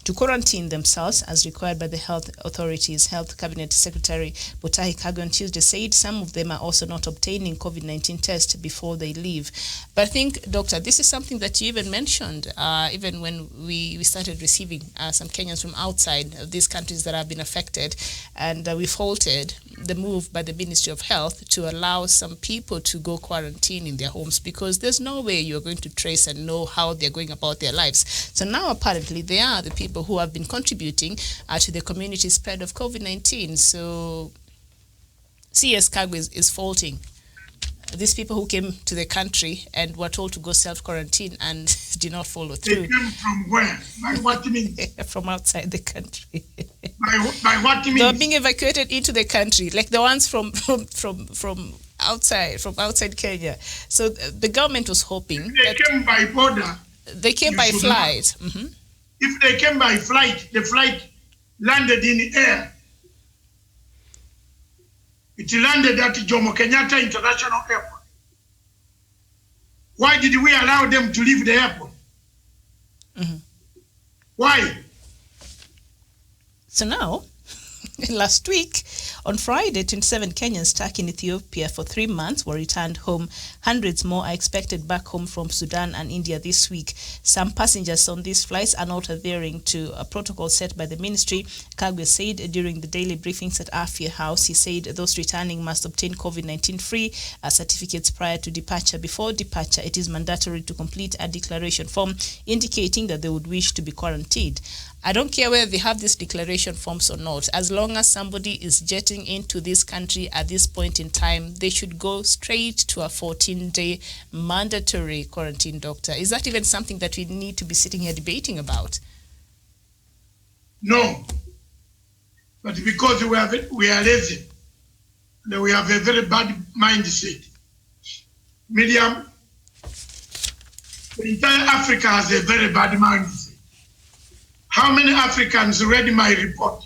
[SPEAKER 8] to quarantine themselves as required by the health authorities. Health Cabinet Secretary Mutahi Kagwe on Tuesday said some of them are also not obtaining COVID-19 tests before they leave. But I think, Doctor, this is something that you even mentioned, even when we started receiving some Kenyans from outside of these countries that have been affected, and we faulted the move by the Ministry of Health to allow some people to go quarantine in their homes, because there's no way you're going to trace and know how they're going about their lives. So now apparently they are the people who have been contributing to the community spread of COVID-19. So CS Kagwe is faulting these people who came to the country and were told to go self-quarantine and did not follow through.
[SPEAKER 7] They came from where? By what means?
[SPEAKER 8] From outside the country.
[SPEAKER 7] By what means?
[SPEAKER 8] They were being evacuated into the country, like the ones from outside Kenya. So the government was hoping
[SPEAKER 7] they came by border.
[SPEAKER 8] They came by flight. Mm-hmm.
[SPEAKER 7] If they came by flight, the flight landed in the air. It landed at Jomo Kenyatta International Airport. Why did we allow them to leave the airport?
[SPEAKER 8] Mm-hmm.
[SPEAKER 7] Why?
[SPEAKER 8] So now, last week, on Friday, 27 Kenyans stuck in Ethiopia for 3 months were returned home. Hundreds more are expected back home from Sudan and India this week. Some passengers on these flights are not adhering to a protocol set by the ministry. Kagwe said during the daily briefings at Afia House, he said those returning must obtain COVID-19 free certificates prior to departure. Before departure, it is mandatory to complete a declaration form indicating that they would wish to be quarantined. I don't care whether they have these declaration forms or not. As long as somebody is jetting into this country at this point in time, they should go straight to a 14-day mandatory quarantine, Doctor. Is that even something that we need to be sitting here debating about?
[SPEAKER 7] No. But because we are lazy, and we have a very bad mindset. Miriam, the entire Africa has a very bad mindset. How many Africans read my report,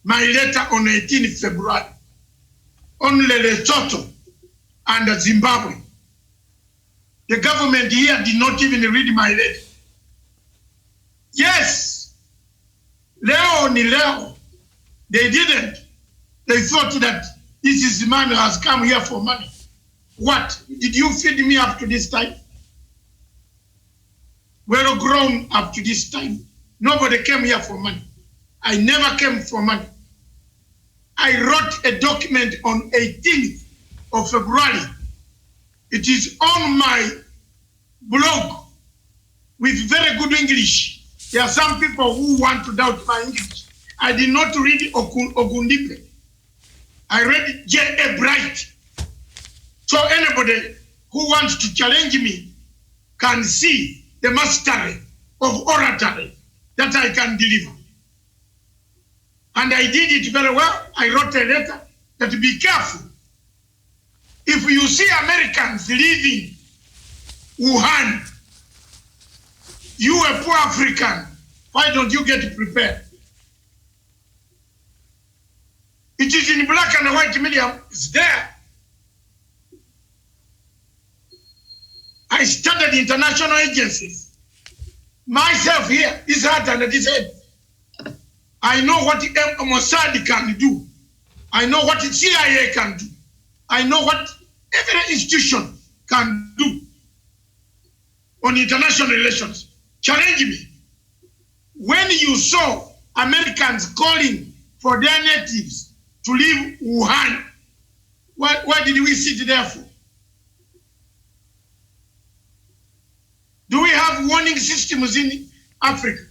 [SPEAKER 7] my letter on 18th February? Only Lesotho and Zimbabwe. The government here did not even read my letter. Yes, Leo ni Leo. They didn't. They thought that this is the man who has come here for money. What? Did you feed me up to this time? Well grown up to this time. Nobody came here for money. I never came for money. I wrote a document on 18th of February. It is on my blog with very good English. There are some people who want to doubt my English. I did not read Ogundipe. I read J.A. Bright. So anybody who wants to challenge me can see the mastery of oratory that I can deliver. And I did it very well. I wrote a letter that be careful. If you see Americans leaving Wuhan, you a poor African, why don't you get prepared? It is in black and white medium, it's there. I studied international agencies. Myself here is hard and this head. I know what Mossad can do. I know what the CIA can do. I know what every institution can do on international relations. Challenge me. When you saw Americans calling for their natives to leave Wuhan, why did we sit there for? Do we have warning systems in Africa?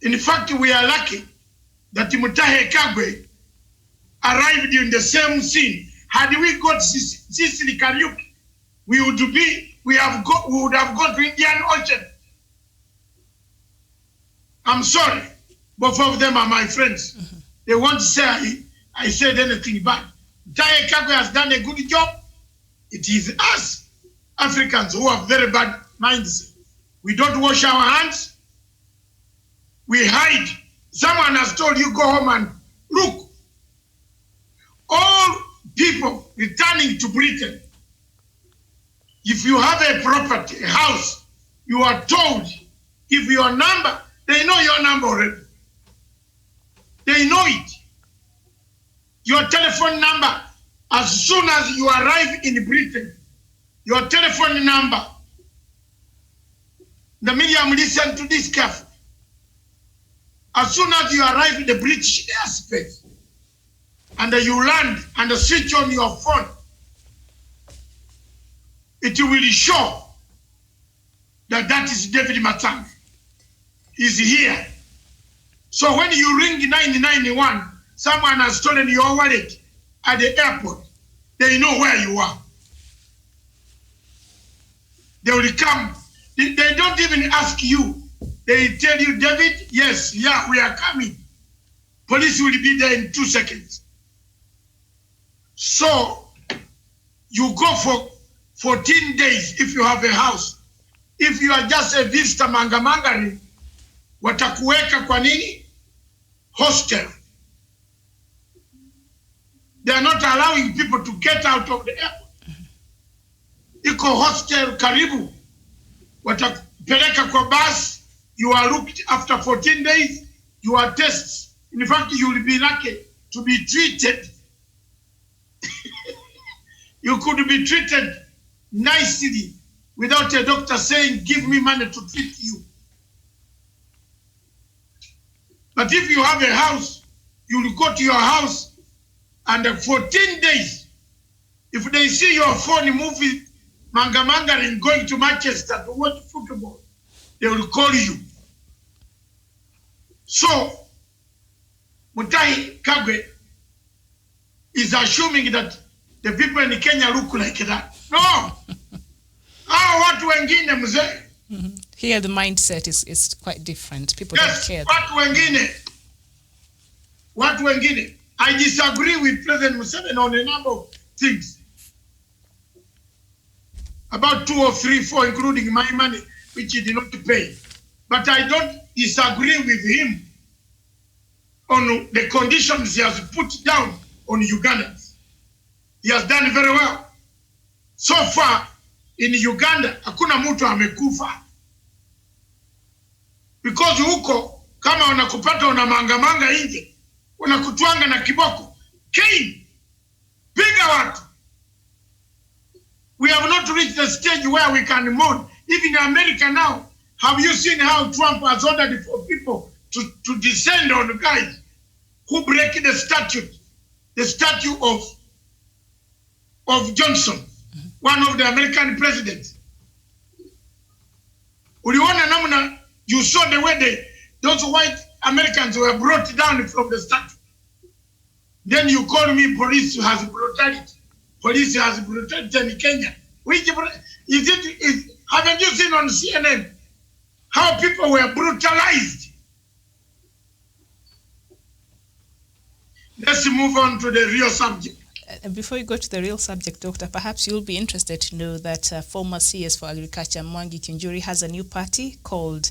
[SPEAKER 7] In fact, we are lucky that Mutahi Kagwe arrived in the same scene. Had we got Sicily Kariuki, we would have gone to Indian Ocean. I'm sorry, both of them are my friends. Mm-hmm. They won't say I said anything bad. Mutahi Kagwe has done a good job. It is us, Africans, who have very bad minds. We don't wash our hands. We hide. Someone has told you, go home and look. All people returning to Britain, if you have a property, a house, you are told, give your number. They know your number already. They know it. Your telephone number, as soon as you arrive in Britain, your telephone number. The media listen to this carefully. As soon as you arrive in the British airspace, and you land and switch on your phone, it will show that that is David Matang. He's here. So when you ring 991, someone has stolen your wallet at the airport, they know where you are. They will come. They don't even ask you. They tell you, David, yes, yeah, we are coming. Police will be there in 2 seconds. So you go for 14 days if you have a house. If you are just a visitor mangamangari, watakuweka kwa nini? Hostel. They are not allowing people to get out of the airport. Iko hostel karibu. Watakupeleka kwa bus. You are looked after 14 days. You are tested. In fact, you will be lucky to be treated. You could be treated nicely without a doctor saying, give me money to treat you. But if you have a house, you will go to your house and 14 days, if they see your phone moving, mangamangering, going to Manchester to watch football, they will call you. So, Mutahi Kagwe is assuming that the people in Kenya look like that. No! Watu wengine mzee.
[SPEAKER 8] Here the mindset is quite different. People
[SPEAKER 7] yes,
[SPEAKER 8] don't care.
[SPEAKER 7] Watu wengine. I disagree with President Museveni on a number of things. About 2 or 3, 4, including my money, which he did not pay. But I don't disagree with him on the conditions he has put down on Ugandans. He has done very well. So far, in Uganda, hakuna mtu amekufa. Because huko, kama wanakupata unamangamanga nje, wanakutwanga na kiboko. Cain, piga watu. We have not reached the stage where we can mourn. Even in America now, have you seen how Trump has ordered for people to descend on guys who break the statue of Johnson, one of the American presidents. Uliona namna, you saw the way those white Americans were brought down from the statue. Then you call me police has brutality. Police has brutality in Kenya. Haven't you seen on CNN how people were brutalized? Let's move on to the real subject.
[SPEAKER 8] Before you go to the real subject, Doctor, perhaps you'll be interested to know that former CS for Agriculture, Mwangi Kinjuri, has a new party called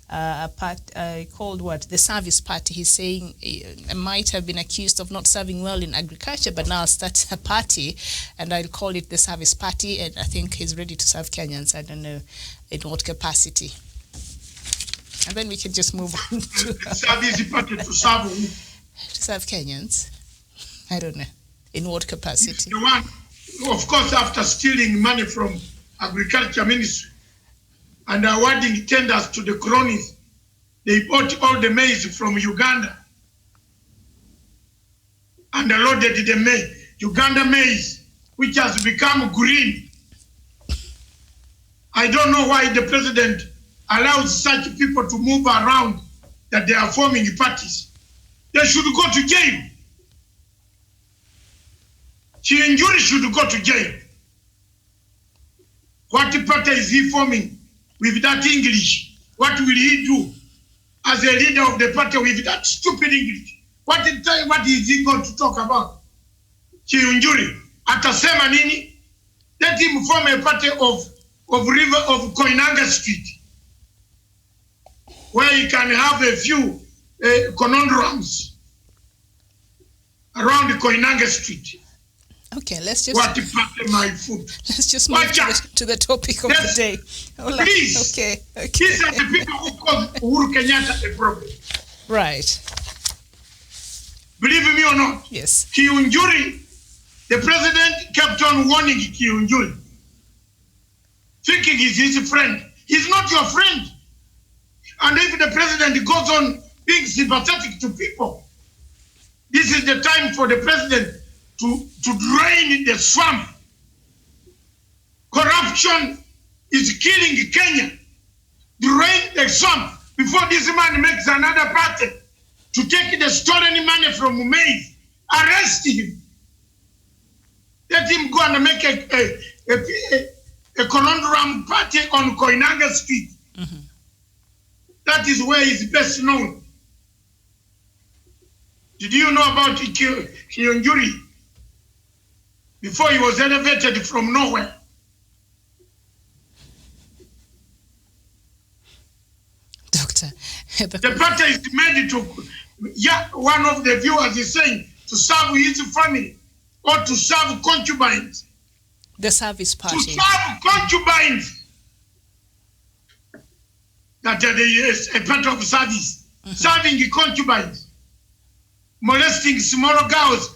[SPEAKER 8] the Service Party. He's saying he might have been accused of not serving well in agriculture, but now starts a party, and I'll call it the Service Party, and I think he's ready to serve Kenyans. I don't know in what capacity. And then we can just move on to
[SPEAKER 7] the Service Party to serve who?
[SPEAKER 8] To serve Kenyans. I don't know. In what capacity?
[SPEAKER 7] The one, of course, after stealing money from Agriculture Ministry and awarding tenders to the cronies, they bought all the maize from Uganda and loaded the maize, Uganda maize, which has become green. I don't know why the president allows such people to move around that they are forming parties. They should go to jail. Kinjuri should go to jail. What party is he forming with that English? What will he do as a leader of the party with that stupid English? What is he going to talk about? Kiunjuri atasema nini? Let him form a party of River of Koinange Street, where he can have a few conundrums around Koinange Street.
[SPEAKER 8] Okay, let's just
[SPEAKER 7] my food.
[SPEAKER 8] Let's just move to the topic of the day. Hola.
[SPEAKER 7] Please.
[SPEAKER 8] Okay.
[SPEAKER 7] These are the people who cause Uhuru Kenyatta a problem.
[SPEAKER 8] Right.
[SPEAKER 7] Believe me or not.
[SPEAKER 8] Yes.
[SPEAKER 7] Kiunjuri, the president kept on warning Kiunjuri, thinking he's his friend. He's not your friend. And if the president goes on being sympathetic to people, this is the time for the president to drain the swamp. Corruption is killing Kenya. Drain the swamp before this man makes another party to take the stolen money from maize. Arrest him. Let him go and make a conundrum party on Koinange Street.
[SPEAKER 8] Mm-hmm.
[SPEAKER 7] That is where he's best known. Did you know about Kiunjuri? Before he was elevated from nowhere.
[SPEAKER 8] Doctor.
[SPEAKER 7] The party is made to, one of the viewers is saying, to serve his family or to serve concubines.
[SPEAKER 8] The service party.
[SPEAKER 7] To serve concubines. That is a part of service. Mm-hmm. Serving concubines. Molesting small girls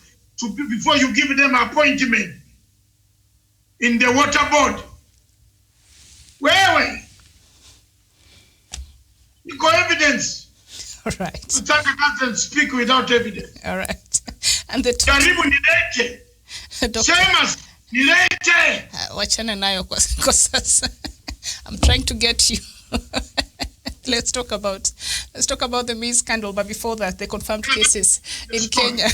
[SPEAKER 7] before you give them appointment in the water board. Where? You got evidence.
[SPEAKER 8] All right.
[SPEAKER 7] Mutaka doesn't speak without evidence.
[SPEAKER 8] All right. And the
[SPEAKER 7] Karibu nilete. Sema nilete.
[SPEAKER 8] Wachana nayo kwa sasa. I'm trying to get you. Let's talk about the maize scandal. But before that, the confirmed cases in Kenya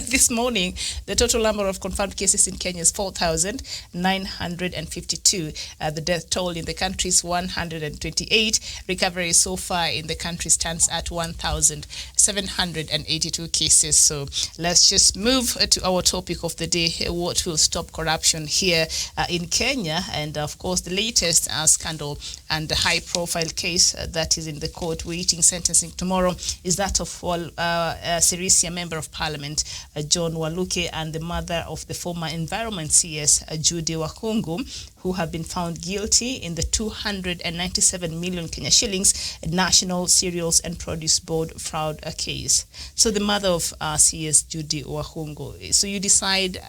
[SPEAKER 8] this morning, the total number of confirmed cases in Kenya is 4,952. The death toll in the country is 128. Recovery so far in the country stands at 1,782 cases. So let's just move to our topic of the day: what will stop corruption here in Kenya? And of course, the latest scandal and the high-profile case that is in the court waiting sentencing tomorrow is that of Sirisia Member of Parliament John Waluke and the mother of the former Environment CS Judy Wahungu, who have been found guilty in the 297 million Kenya shillings National Cereals and Produce Board fraud case. So the mother of CS Judy Wahungu. So you decide,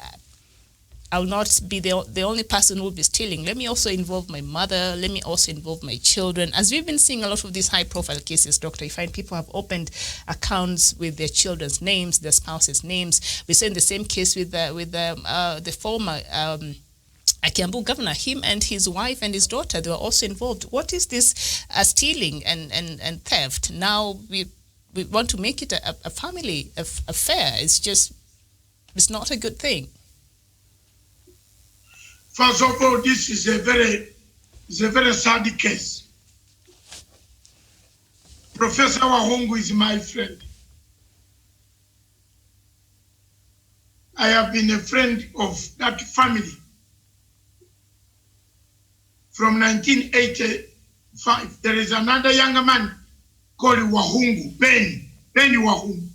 [SPEAKER 8] I'll not be the only person who will be stealing. Let me also involve my mother. Let me also involve my children. As we've been seeing a lot of these high-profile cases, Doctor, you find people have opened accounts with their children's names, their spouses' names. We saw in the same case with the former Kiambu governor, him and his wife and his daughter, they were also involved. What is this stealing and theft? Now we want to make it a family affair. It's not a good thing.
[SPEAKER 7] First of all, this is a very sad case. Professor Wahungu is my friend. I have been a friend of that family from 1985. There is another younger man called Wahungu, Benny Wahungu,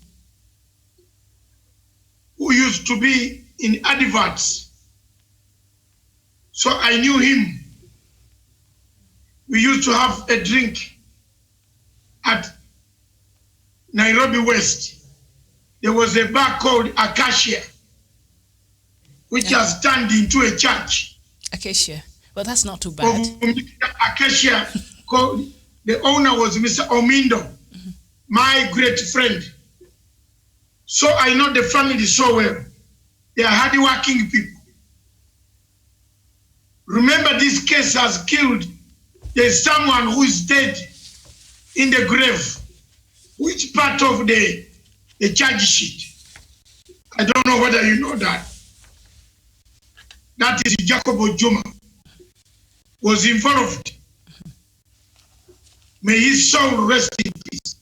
[SPEAKER 7] who used to be in adverts. So I knew him. We used to have a drink at Nairobi West. There was a bar called Acacia, which has turned into a church.
[SPEAKER 8] Acacia. Well, that's not too bad.
[SPEAKER 7] Acacia, the owner was Mr. Omindo, my great friend. So I know the family so well. They are hardworking people. Remember, this case has killed. There's someone who is dead in the grave. Which part of the charge sheet? I don't know whether you know that. That is Jacobo Juma was involved. May his soul rest in peace.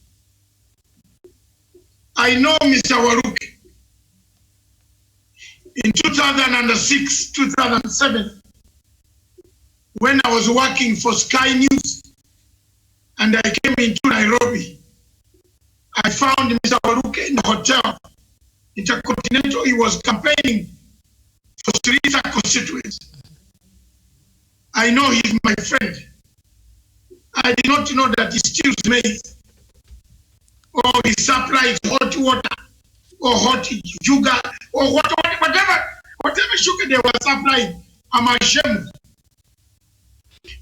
[SPEAKER 7] I know Mr. Waluke. In 2006, 2007, when I was working for Sky News and I came into Nairobi, I found Mr. Waluke in the hotel, Intercontinental. He was campaigning for Sirisa constituency. I know he's my friend. I did not know that he steals maize, or he supplies hot water, or hot sugar, or whatever sugar they were supplying. I'm ashamed.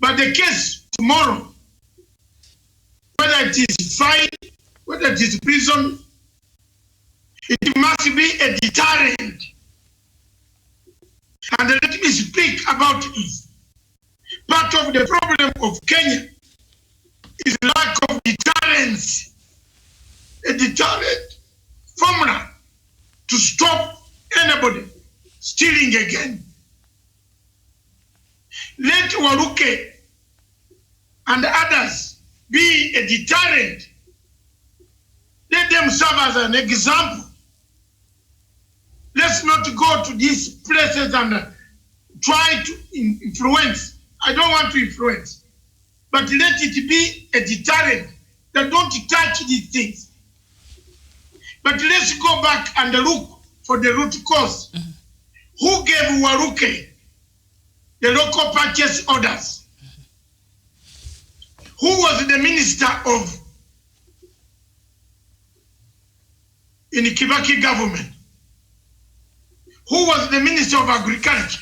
[SPEAKER 7] But the case tomorrow, whether it is fine, whether it is prison, it must be a deterrent. And let me speak about this. Part of the problem of Kenya is lack of deterrence. A deterrent formula to stop anybody stealing again. Let Waluke and others be a deterrent. Let them serve as an example. Let's not go to these places and try to influence. I don't want to influence, but let it be a deterrent that don't touch these things. But let's go back and look for the root cause. Mm-hmm. Who gave Waluke the local purchase orders? Mm-hmm. Who was the minister in the Kibaki government? Who was the minister of agriculture?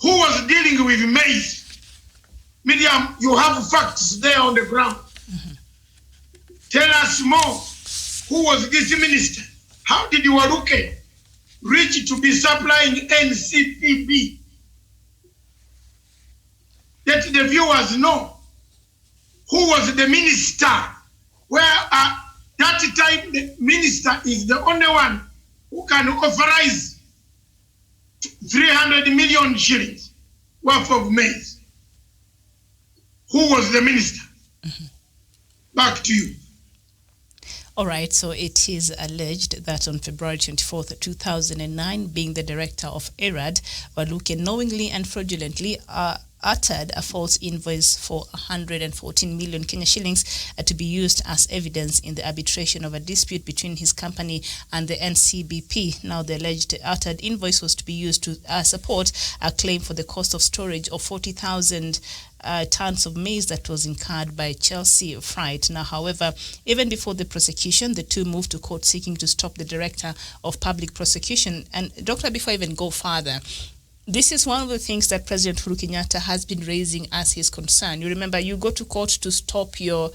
[SPEAKER 7] Who was dealing with maize? Miriam, you have facts there on the ground. Mm-hmm. Tell us more. Who was this minister? How did Waluke reach to be supplying NCPB? Let the viewers know who was the minister. Where that time the minister is the only one who can authorize 300 million shillings worth of maize. Who was the minister? Mm-hmm. Back to you.
[SPEAKER 8] All right, so it is alleged that on February 24th, 2009, being the director of ERAD, Waluke knowingly and fraudulently uttered a false invoice for 114 million Kenya shillings to be used as evidence in the arbitration of a dispute between his company and the NCBP. Now, the alleged uttered invoice was to be used to support a claim for the cost of storage of 40,000 tons of maize that was incurred by Chelsea Freight. Now, however, even before the prosecution, the two moved to court seeking to stop the director of public prosecution. And Doctor, before I even go further, this is one of the things that President Uhuru Kenyatta has been raising as his concern. You remember, you go to court to stop your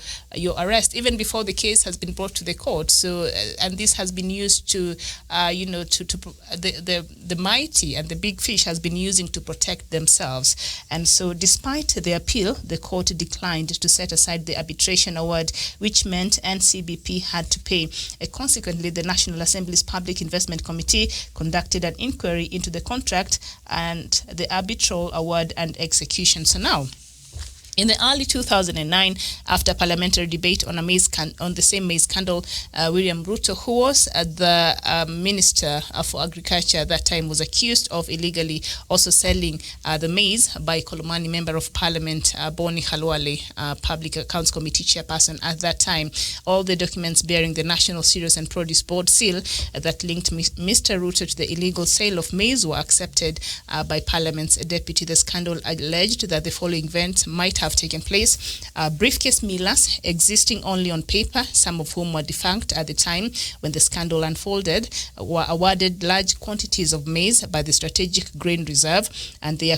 [SPEAKER 8] arrest even before the case has been brought to the court. So, and this has been used to, the mighty and the big fish has been using to protect themselves. And so, despite the appeal, the court declined to set aside the arbitration award, which meant NCBP had to pay. Consequently, the National Assembly's Public Investment Committee conducted an inquiry into the contract and the arbitral award and execution. So now, in the early 2009, after parliamentary debate on on the same maize scandal, William Ruto, who was the Minister for Agriculture at that time, was accused of illegally also selling the maize by Kolomani Member of Parliament Boni Khalwale, Public Accounts Committee Chairperson at that time. All the documents bearing the National Cereals and Produce Board seal that linked Mr. Ruto to the illegal sale of maize were accepted by Parliament's deputy. The scandal alleged that the following events might have taken place. Briefcase millers existing only on paper, some of whom were defunct at the time when the scandal unfolded, were awarded large quantities of maize by the Strategic Grain Reserve, and they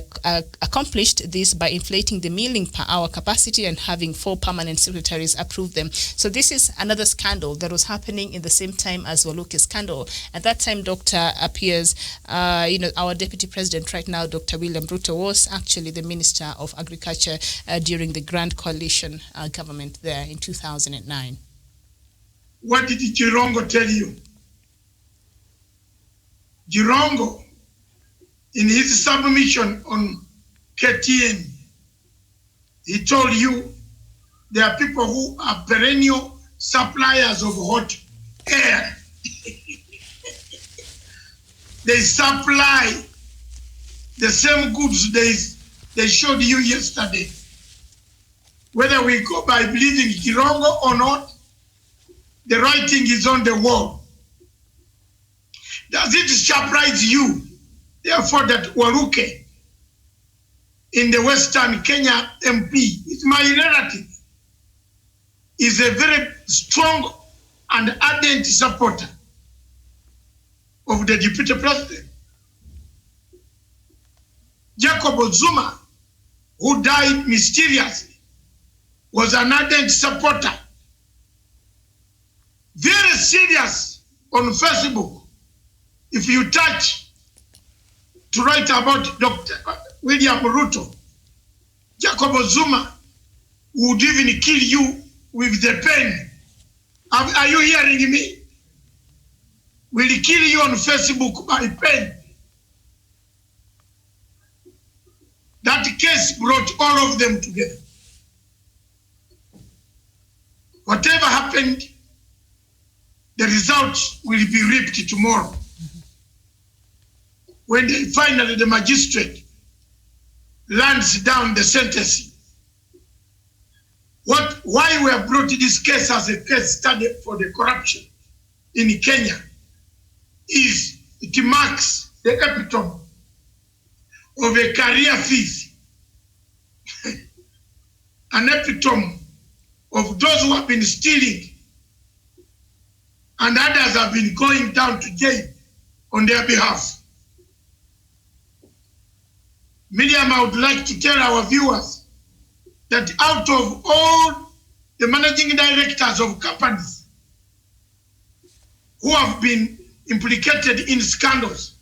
[SPEAKER 8] accomplished this by inflating the milling per hour capacity and having 4 permanent secretaries approve them. So this is another scandal that was happening in the same time as Waluke's scandal. At that time, Dr. appears, our Deputy President right now, Dr. William Ruto, was actually the Minister of Agriculture during the Grand Coalition government there in 2009.
[SPEAKER 7] What did Jirongo tell you? Jirongo, in his submission on KTN, he told you there are people who are perennial suppliers of hot air. they supply the same goods they showed you yesterday. Whether we go by believing Kirongo or not, the writing is on the wall. Does it surprise you, therefore, that Waruke in the Western Kenya MP is my relative, is a very strong and ardent supporter of the deputy president? Jacob Zuma, who died mysteriously, was an ardent supporter. Very serious on Facebook. If you touch to write about Dr. William Ruto, Jacob Zuma would even kill you with the pen. Are you hearing me? Will he kill you on Facebook by pen? That case brought all of them together. Whatever happened, the results will be reaped tomorrow. When finally the magistrate lands down the sentencing. Why we have brought this case as a case study for the corruption in Kenya is it marks the epitome of a career thief, an epitome of those who have been stealing and others have been going down to jail on their behalf. Miriam, I would like to tell our viewers that out of all the managing directors of companies who have been implicated in scandals,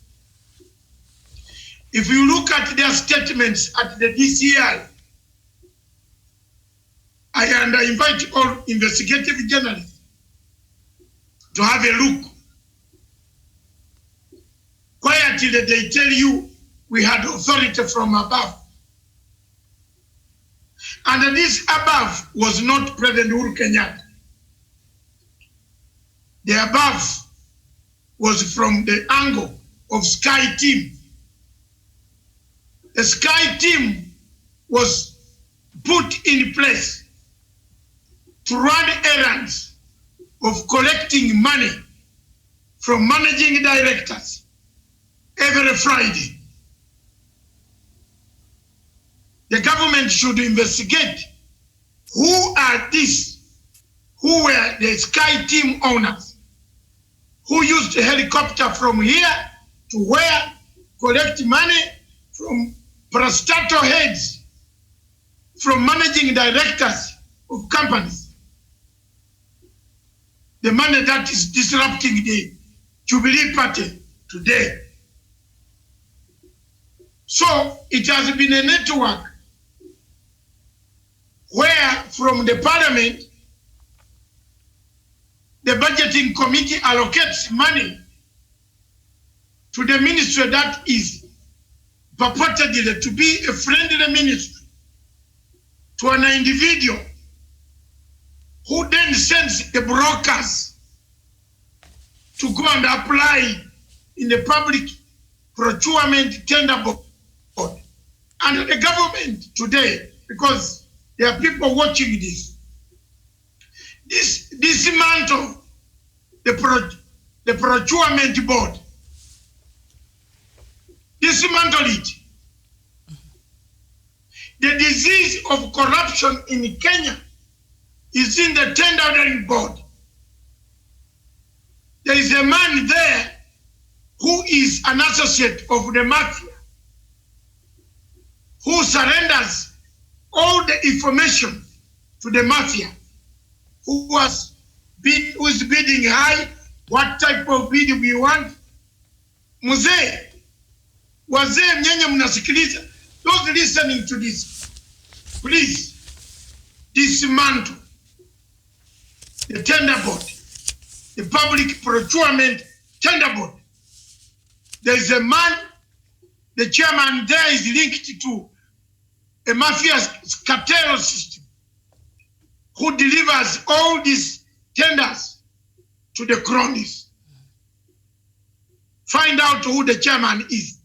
[SPEAKER 7] if you look at their statements at the DCI, and I invite all investigative journalists to have a look. Quietly they tell you we had authority from above. And this above was not President Uhuru Kenyatta. The above was from the angle of Sky Team. The Sky Team was put in place to run errands of collecting money from managing directors every Friday. The government should investigate who are these, who were the Sky Team owners, who used a helicopter from here to where, collect money from parastatal heads, from managing directors of companies. The money that is disrupting the Jubilee Party today. So it has been a network where from the parliament, the budgeting committee allocates money to the ministry that is purportedly to be a friendly ministry to an individual who then sends the brokers to go and apply in the public procurement tender board. And the government today, because there are people watching this dismantle the procurement board. Dismantle it. The disease of corruption in Kenya is in the tendering board. There is a man there who is an associate of the mafia, who surrenders all the information to the mafia, who is bidding high, what type of bid we want. Mzee, wazee mnyenye mnasikiliza, those listening to this, please dismantle the tender board, the public procurement tender board. There is a man, the chairman there is linked to a mafia cartel system who delivers all these tenders to the cronies. find out who the chairman is.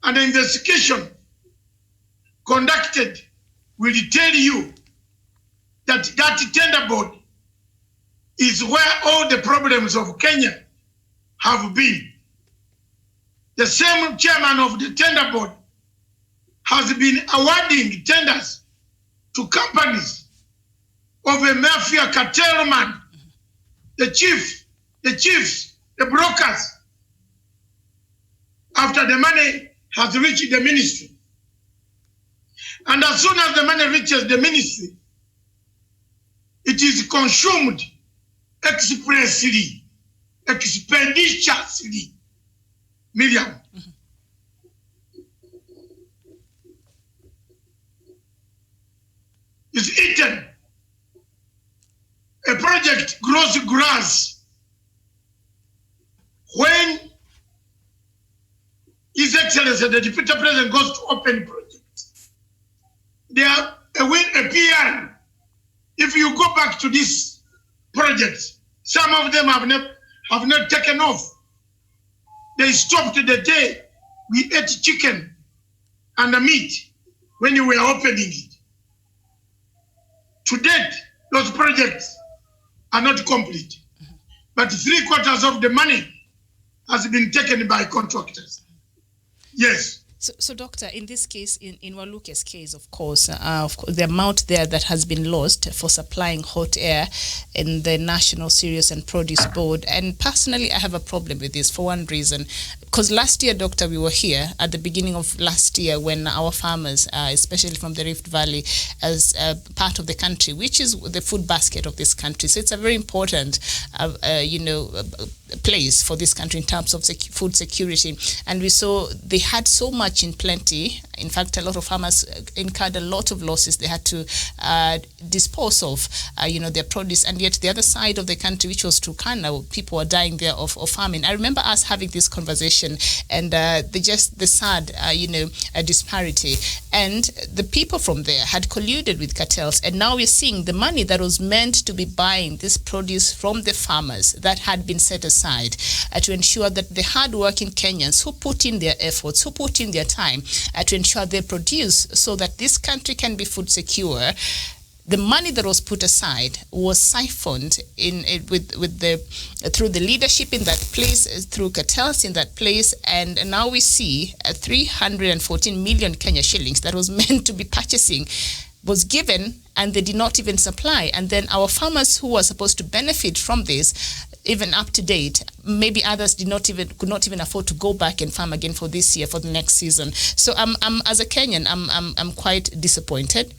[SPEAKER 7] And the investigation conducted will tell you that that tender board is where all the problems of Kenya have been. The same chairman of the tender board has been awarding tenders to companies of a mafia cartel man, the chiefs, the brokers, after the money has reached the ministry. And as soon as the money reaches the ministry, it is consumed expeditiously. Miriam. Is eaten. A project grows grass when His Excellency the Deputy President goes to open projects. They are a PR. If you go back to these projects, some of them have not taken off. They stopped the day we ate chicken and the meat when you were opening it. To date, those projects are not complete. But 3/4 of the money has been taken by contractors. Yes.
[SPEAKER 8] So, Doctor, in this case, in Waluke's case, of course, the amount there that has been lost for supplying hot air in the National Cereals and Produce Board, and personally, I have a problem with this for one reason. Because last year, Doctor, we were here at the beginning of last year when our farmers, especially from the Rift Valley, as part of the country, which is the food basket of this country. So it's a very important, place for this country in terms of food security. And we saw they had so much in plenty. In fact, a lot of farmers incurred a lot of losses. They had to dispose of, their produce. And yet the other side of the country, which was Turkana, people were dying there of famine. I remember us having this conversation and the sad, disparity. And the people from there had colluded with cartels. And now we're seeing the money that was meant to be buying this produce from the farmers that had been set aside to ensure that the hard-working Kenyans who put in their efforts, who put in their time to ensure they produce so that this country can be food secure, the money that was put aside was siphoned through the leadership in that place, through cartels in that place, and now we see 314 million Kenya shillings that was meant to be purchasing was given, and they did not even supply. And then our farmers who were supposed to benefit from this, even up to date, maybe others could not even afford to go back and farm again for this year, for the next season. So I'm as a Kenyan, I'm quite disappointed.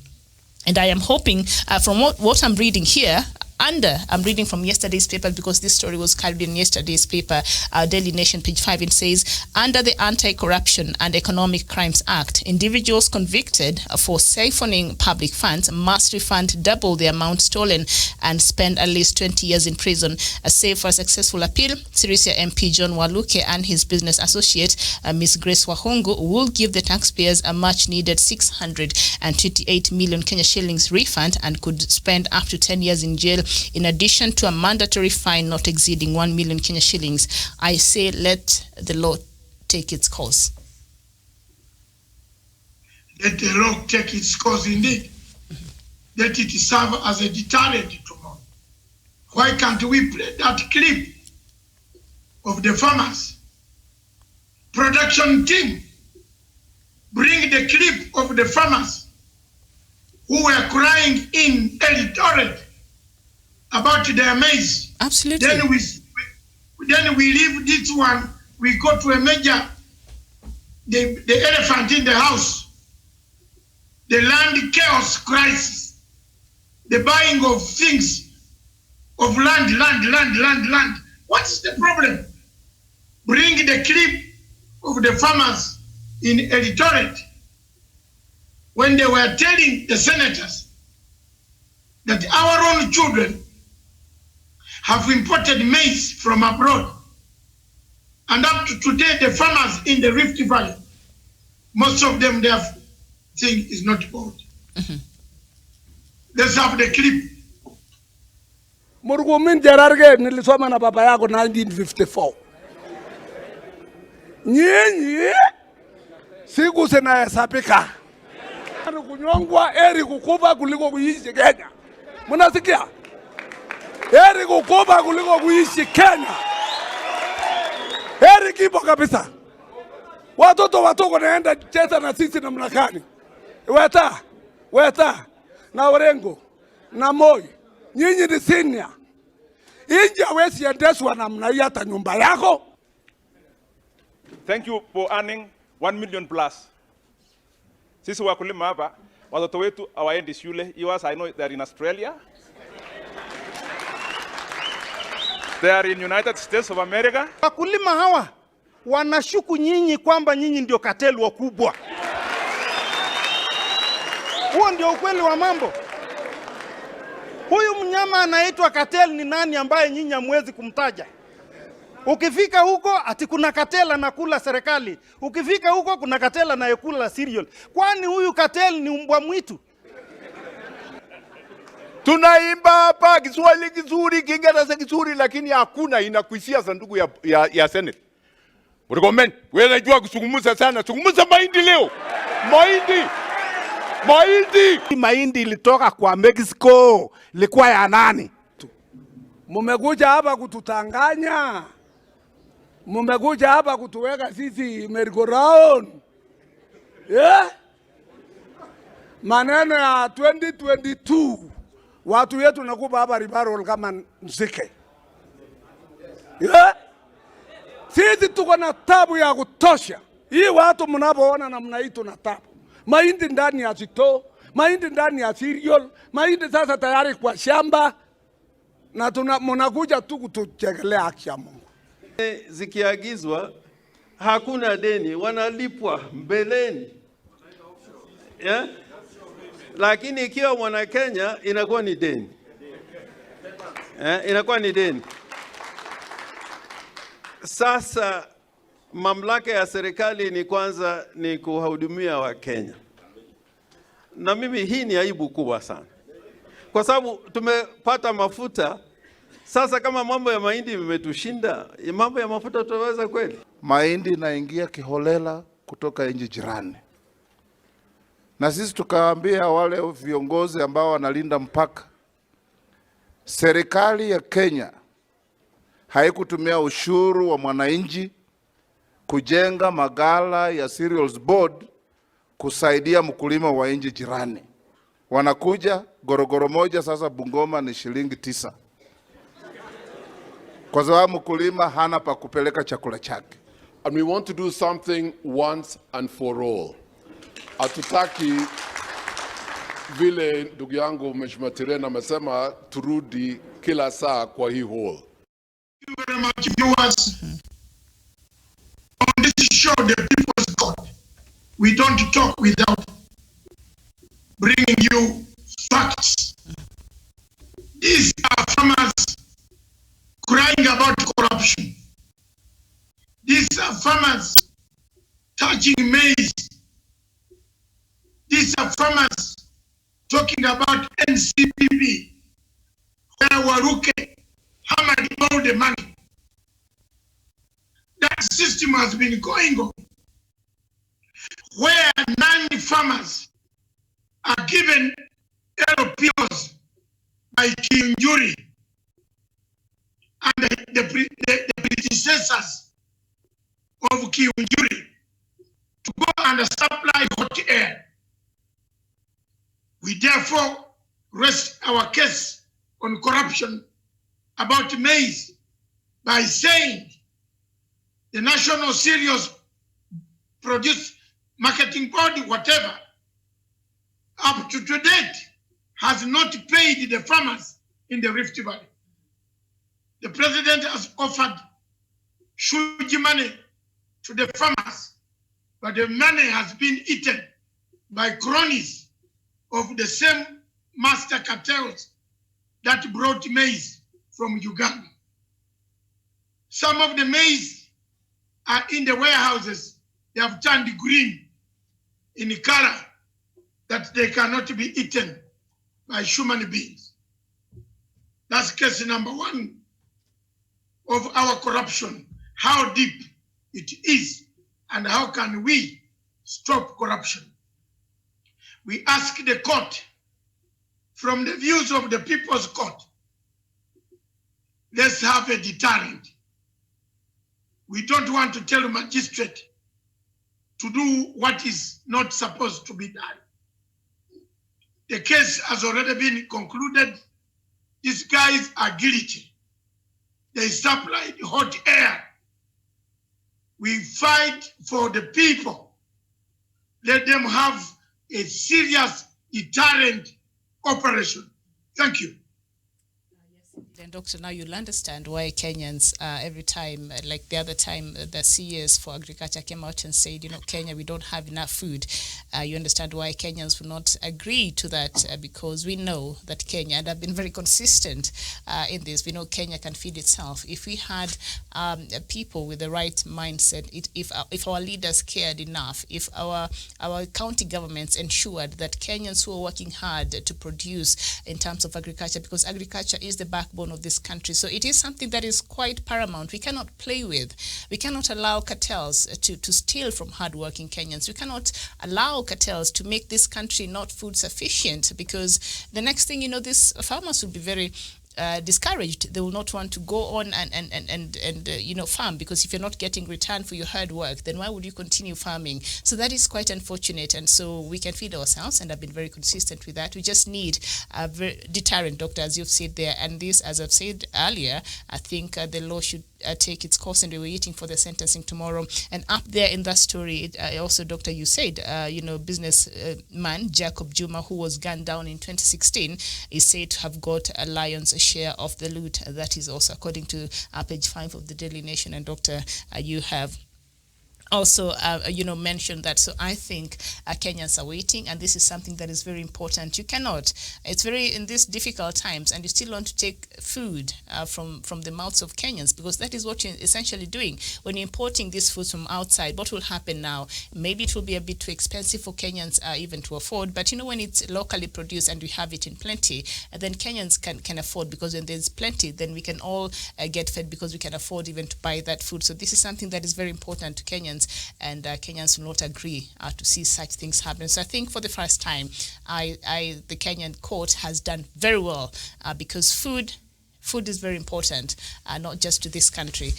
[SPEAKER 8] And I am hoping, from what I'm reading here, I'm reading from yesterday's paper because this story was carried in yesterday's paper, Daily Nation, page 5. It says, under the Anti-Corruption and Economic Crimes Act, individuals convicted for siphoning public funds must refund double the amount stolen and spend at least 20 years in prison. Save for a successful appeal, Sirisia MP John Waluke and his business associate, Ms. Grace Wahungu, will give the taxpayers a much-needed 628 million Kenya shillings refund and could spend up to 10 years in jail, in addition to a mandatory fine not exceeding 1 million Kenya shillings. I say let the law take its course.
[SPEAKER 7] Let the law take its course indeed. Let it serve as a deterrent tomorrow. Why can't we play that clip of the farmers? Production team, bring the clip of the farmers who were crying in Eldoret about their maize.
[SPEAKER 8] Absolutely.
[SPEAKER 7] Then we leave this one, we go to a major, the elephant in the house, the land chaos crisis, the buying of things, of land. What is the problem? Bring the clip of the farmers in Eldoret when they were telling the senators that our own children have imported maize from abroad. And up to today, the farmers in the Rift Valley, most of them, their thing is not bought. Mm-hmm. Let's have the clip.
[SPEAKER 9] Murgumin Jararge nilisoma na baba yako 1954. Nyinyi siku zinahesabika. Kunyongwa heri kukufa kuliko kuishi Kenya. Mnasikia? Heri kukufa kuliko kuishi Kenya. Heri kipo kabisa. Watoto watuko naenda cheza na sisi namna gani? Weta na Orengo na Moi. Nyinyi ni senior. Inja hawezi endeshwa namna hii hata nyumba yako.
[SPEAKER 10] Thank you for earning 1 million plus. Sisi wakulima hapa, watoto wetu hawaendi shule. Yours, I know they are in Australia. They are in United States of America.
[SPEAKER 11] Wakulima hawa wanashuku nyinyi kwamba nyinyi ndio kateli wakubwa. Huo ndio ukweli wa mambo. Huyu mnyama anaitwa kateli ni nani ambaye nyinyi hamwezi kumtaja? Ukifika huko ati kuna katela na kula serikali. Ukifika huko kuna katela na kula cereal. Kwani huyu kateli ni mbwa mwitu?
[SPEAKER 12] Tunaimba hapa Kiswahili kizuri, Kiingereza kizuri, lakini hakuna inakuishia sanduku ya Senate. Recommend, wewe unajua kuzungumza sana. Zungumza mahindi leo.
[SPEAKER 9] Mahindi ilitoka kwa Mexico. Ilikuwa ya nani? Mumekuja hapa kututanganya. Mumekuja hapa kutuweka sisi merry-go-round. Maneno ya 2022 watu wetu nakupa hapa ribarol kama mzike. Sisi tuko na tabu ya kutosha. Hii watu mnapoona namna hii tuna tabu. Mahindi ndani ya sito, mahindi ndani ya cereal, mahindi sasa tayari kwa shamba. Na mnakuja tu kutuchekelea haki ya Mungu.
[SPEAKER 13] Zikiagizwa hakuna deni, wanalipwa mbeleni. Yeah? Lakini ikiwa mwana Kenya inakuwa ni deni. Inakuwa ni deni. Sasa mamlaka ya serikali ni kwanza ni kuhudumia wa Kenya. Na mimi hii ni aibu kubwa sana. Kwa sababu tumepata mafuta, sasa kama mambo ya mahindi imetushinda, mambo ya mafuta tutaweza kweli?
[SPEAKER 5] Mahindi inaingia kiholela kutoka nchi jirani. Na sisi tukawaambia wale viongozi ambao wanalinda mpaka, serikali ya Kenya haikutumia ushuru wa mwananchi kujenga magala ya cereals board kusaidia mkulima wa nchi jirani. Wanakuja gorogoro moja sasa Bungoma ni shilingi 9. Kwa sababu mkulima hana pa kupeleka chakula chake.
[SPEAKER 12] And we want to do something once and for all. Hatutaki vile ndugu yangu Mheshimiwa Tirena amesema turudi kila saa kwa hii hole.
[SPEAKER 7] Thank you very much, viewers. On this show, the people's God, we don't talk without bringing you facts. These are farmers crying about corruption. These are farmers touching maize. These are farmers talking about NCPB, where Waruke hammered all the money. That system has been going on, where 9 farmers are given LPOs by Kiunjuri and the predecessors of Kiunjuri to go and supply hot air. We therefore rest our case on corruption about maize by saying the National Cereals Produce Marketing Board, whatever, up to date has not paid the farmers in the Rift Valley. The president has offered huge money to the farmers, but the money has been eaten by cronies of the same master cartels that brought maize from Uganda. Some of the maize are in the warehouses. They have turned green in color that they cannot be eaten by human beings. That's case number 1 of our corruption, how deep it is and how can we stop corruption? We ask the court, from the views of the People's Court, let's have a deterrent. We don't want to tell a magistrate to do what is not supposed to be done. The case has already been concluded. These guys are guilty. They supplied hot air. We fight for the people. Let them have a serious deterrent operation. Thank you.
[SPEAKER 8] Then, Doctor, now you'll understand why Kenyans, every time, like the other time, the CES for Agriculture came out and said, Kenya, we don't have enough food. You understand why Kenyans will not agree to that because we know that Kenya, and I've been very consistent in this, we know Kenya can feed itself. If we had people with the right mindset, if our leaders cared enough, if our county governments ensured that Kenyans who are working hard to produce in terms of agriculture, because agriculture is the backbone of this country. So it is something that is quite paramount. We cannot play with. We cannot allow cartels to steal from hardworking Kenyans. We cannot allow cartels to make this country not food sufficient, because the next thing these farmers will be very discouraged. They will not want to go on and farm, because if you're not getting return for your hard work, then why would you continue farming? So that is quite unfortunate, and so we can feed ourselves, and I've been very consistent with that. We just need a deterrent, Doctor, as you've said there, and this, as I've said earlier, I think the law should take its course, and we're waiting for the sentencing tomorrow. And up there in that story, also, Doctor, you said, businessman Jacob Juma, who was gunned down in 2016, is said to have got a lion's share of the loot. That is also according to page 5 of the Daily Nation. And Doctor, you have also, mentioned that. So I think Kenyans are waiting, and this is something that is very important. You cannot, it's very, in these difficult times, and you still want to take food from the mouths of Kenyans, because that is what you're essentially doing. When you're importing this food from outside, what will happen now? Maybe it will be a bit too expensive for Kenyans even to afford, but when it's locally produced and we have it in plenty, then Kenyans can afford, because when there's plenty, then we can all get fed, because we can afford even to buy that food. So this is something that is very important to Kenyans, and Kenyans will not agree to see such things happen. So I think for the first time, the Kenyan court has done very well, because food is very important, not just to this country,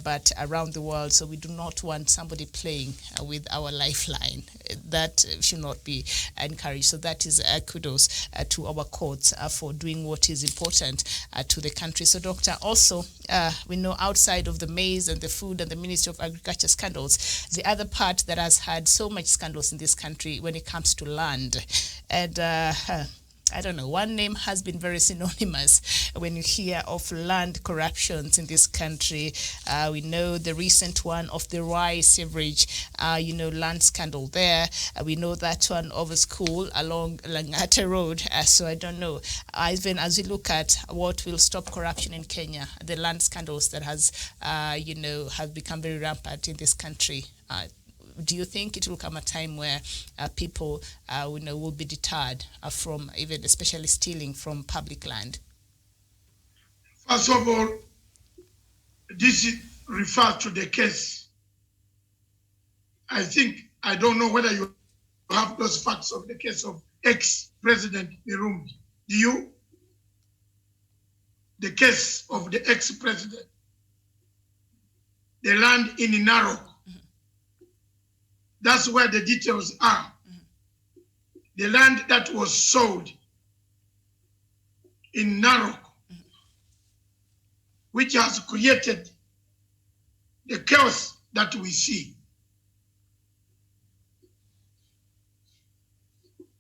[SPEAKER 8] but around the world. So we do not want somebody playing with our lifeline. That should not be encouraged. So that is kudos to our courts for doing what is important to the country. So, Doctor, also, we know outside of the maize and the food and the Ministry of Agriculture scandals, the other part that has had so much scandals in this country when it comes to land. And I don't know, one name has been very synonymous when you hear of land corruptions in this country. We know the recent one of the Rai Sewerage, land scandal there. We know that one of a school along Langata Road. So I don't know. Even as we look at what will stop corruption in Kenya, the land scandals that have become very rampant in this country. Do you think it will come a time where people will be deterred from even especially stealing from public land?
[SPEAKER 7] First of all, this refers to the case. I don't know whether you have those facts of the case of ex-President Mirumbi. Do you? The case of the ex-president. The land in Narok. That's where the details are. The land that was sold in Narok, which has created the chaos that we see.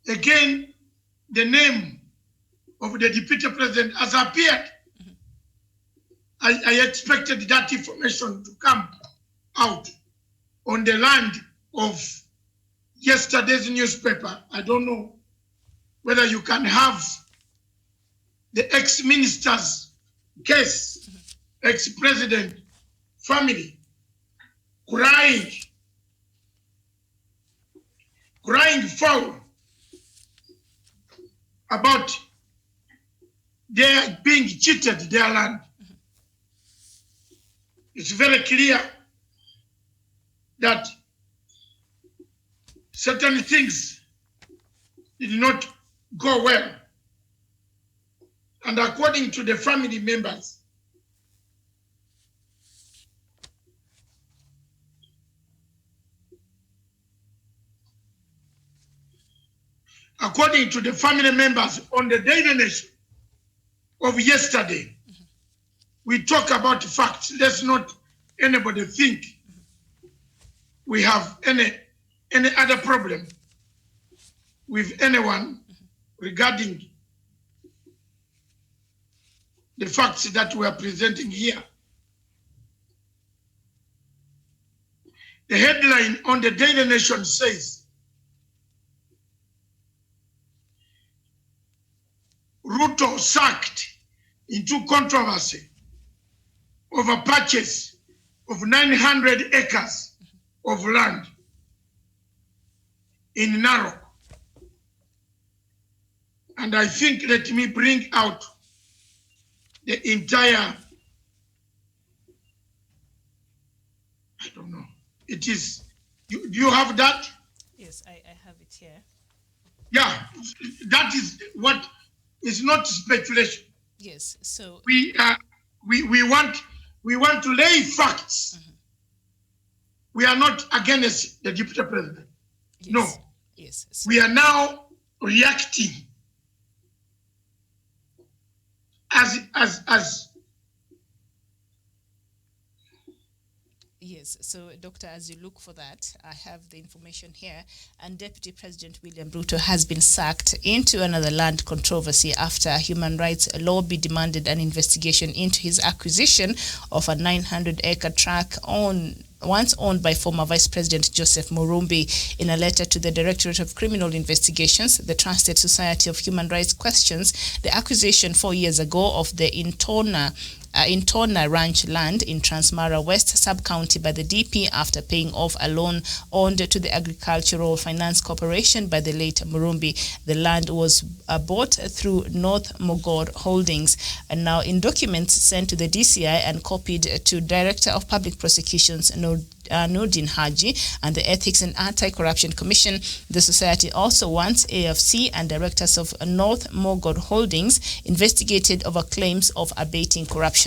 [SPEAKER 7] Again, the name of the deputy president has appeared. I expected that information to come out on the land of yesterday's newspaper. I don't know whether you can have the ex-minister's case, ex-president family crying foul about their being cheated their land. It's very clear that certain things did not go well. And according to the family members, on the Daily Nation of yesterday, we talk about facts. Let's not anybody think we have any other problem with anyone regarding the facts that we are presenting here. The headline on the Daily Nation says, Ruto sacked into controversy over purchase of 900 acres of land in Narok. And I think, let me bring out the entire, I don't know, it is, do you have that?
[SPEAKER 8] Yes, I have it here.
[SPEAKER 7] Yeah, that is what is not speculation.
[SPEAKER 8] Yes, so
[SPEAKER 7] we want to lay facts. We are not against the deputy president.
[SPEAKER 8] Yes.
[SPEAKER 7] No.
[SPEAKER 8] Yes.
[SPEAKER 7] We are now reacting as
[SPEAKER 8] Yes, so Doctor, as you look for that, I have the information here. And Deputy President William Ruto has been sacked into another land controversy after a human rights lobby demanded an investigation into his acquisition of a 900-acre tract once owned by former Vice President Joseph Murumbi. In a letter to the Directorate of Criminal Investigations, the Trusted Society of Human Rights questions the acquisition 4 years ago of the Intona Ranch land in Transmara West sub-county by the DP after paying off a loan owed to the Agricultural Finance Corporation by the late Murumbi. The land was bought through North Mogor Holdings. And now in documents sent to the DCI and copied to Director of Public Prosecutions Nordin Haji and the Ethics and Anti-Corruption Commission, the society also wants AFC and directors of North Mogor Holdings investigated over claims of abating corruption.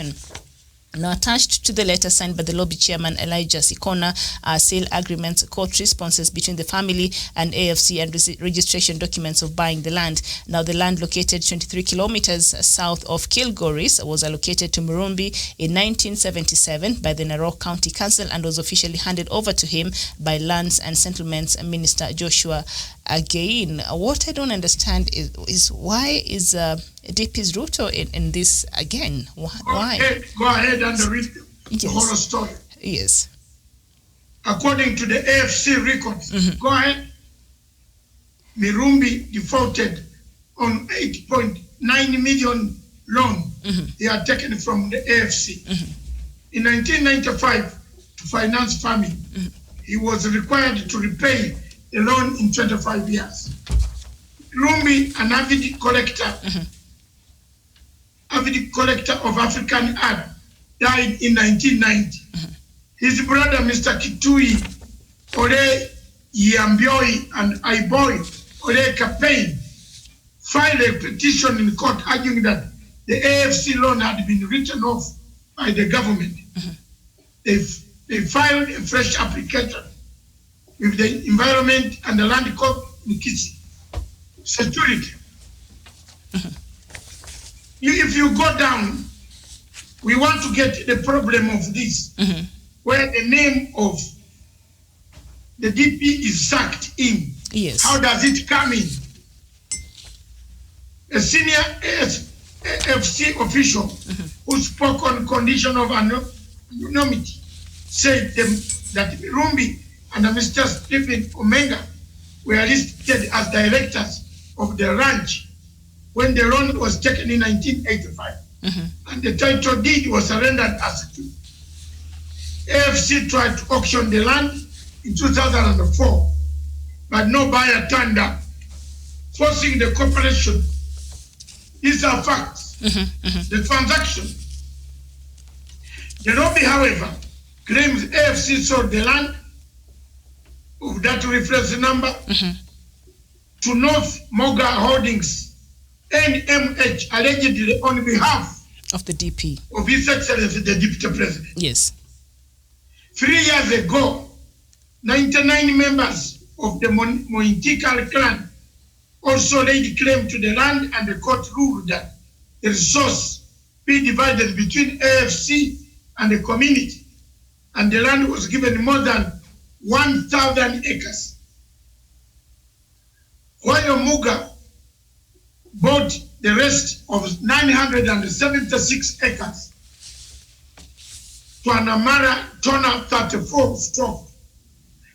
[SPEAKER 8] Now, attached to the letter signed by the lobby chairman Elijah Sikona are sale agreements, court responses between the family and AFC, and registration documents of buying the land. Now, the land located 23 kilometers south of Kilgoris was allocated to Murumbi in 1977 by the Narok County Council and was officially handed over to him by Lands and Settlements Minister Joshua Again. What I don't understand is why is DP's Ruto in this again? Why?
[SPEAKER 7] Go ahead and read the whole story.
[SPEAKER 8] Yes.
[SPEAKER 7] According to the AFC records, go ahead. Murumbi defaulted on 8.9 million loan they had taken from the AFC. In 1995, to finance farming, he was required to repay the loan in 25 years. Murumbi, an avid collector of African art, died in 1990. His brother, Mr. Kitui Ore Yambioi and Aiboy Ore Kapain filed a petition in court arguing that the AFC loan had been written off by the government. They filed a fresh application with the Environment and the Land Court Nikisi. Security. If you go down, we want to get the problem of this, where the name of the DP is sacked in.
[SPEAKER 8] Yes.
[SPEAKER 7] How does it come in? A senior AFC official who spoke on condition of anonymity said that Murumbi and Mr. Stephen Omenga were listed as directors of the ranch when the loan was taken in 1985. And the title deed was surrendered as security. AFC tried to auction the land in 2004, but no buyer turned up, forcing the corporation. These are facts. The transaction. The lobby, however, claims AFC sold the land of that reference number to North Moga Holdings, NMH, allegedly on behalf
[SPEAKER 8] of the DP,
[SPEAKER 7] of His Excellency the Deputy President.
[SPEAKER 8] Yes.
[SPEAKER 7] 3 years ago, 99 members of the Mointikal clan also laid claim to the land, and the court ruled that the resource be divided between AFC and the community, and the land was given more than 1,000 acres. While Muga bought the rest of 976 acres to Anamara Tona 34 stroke.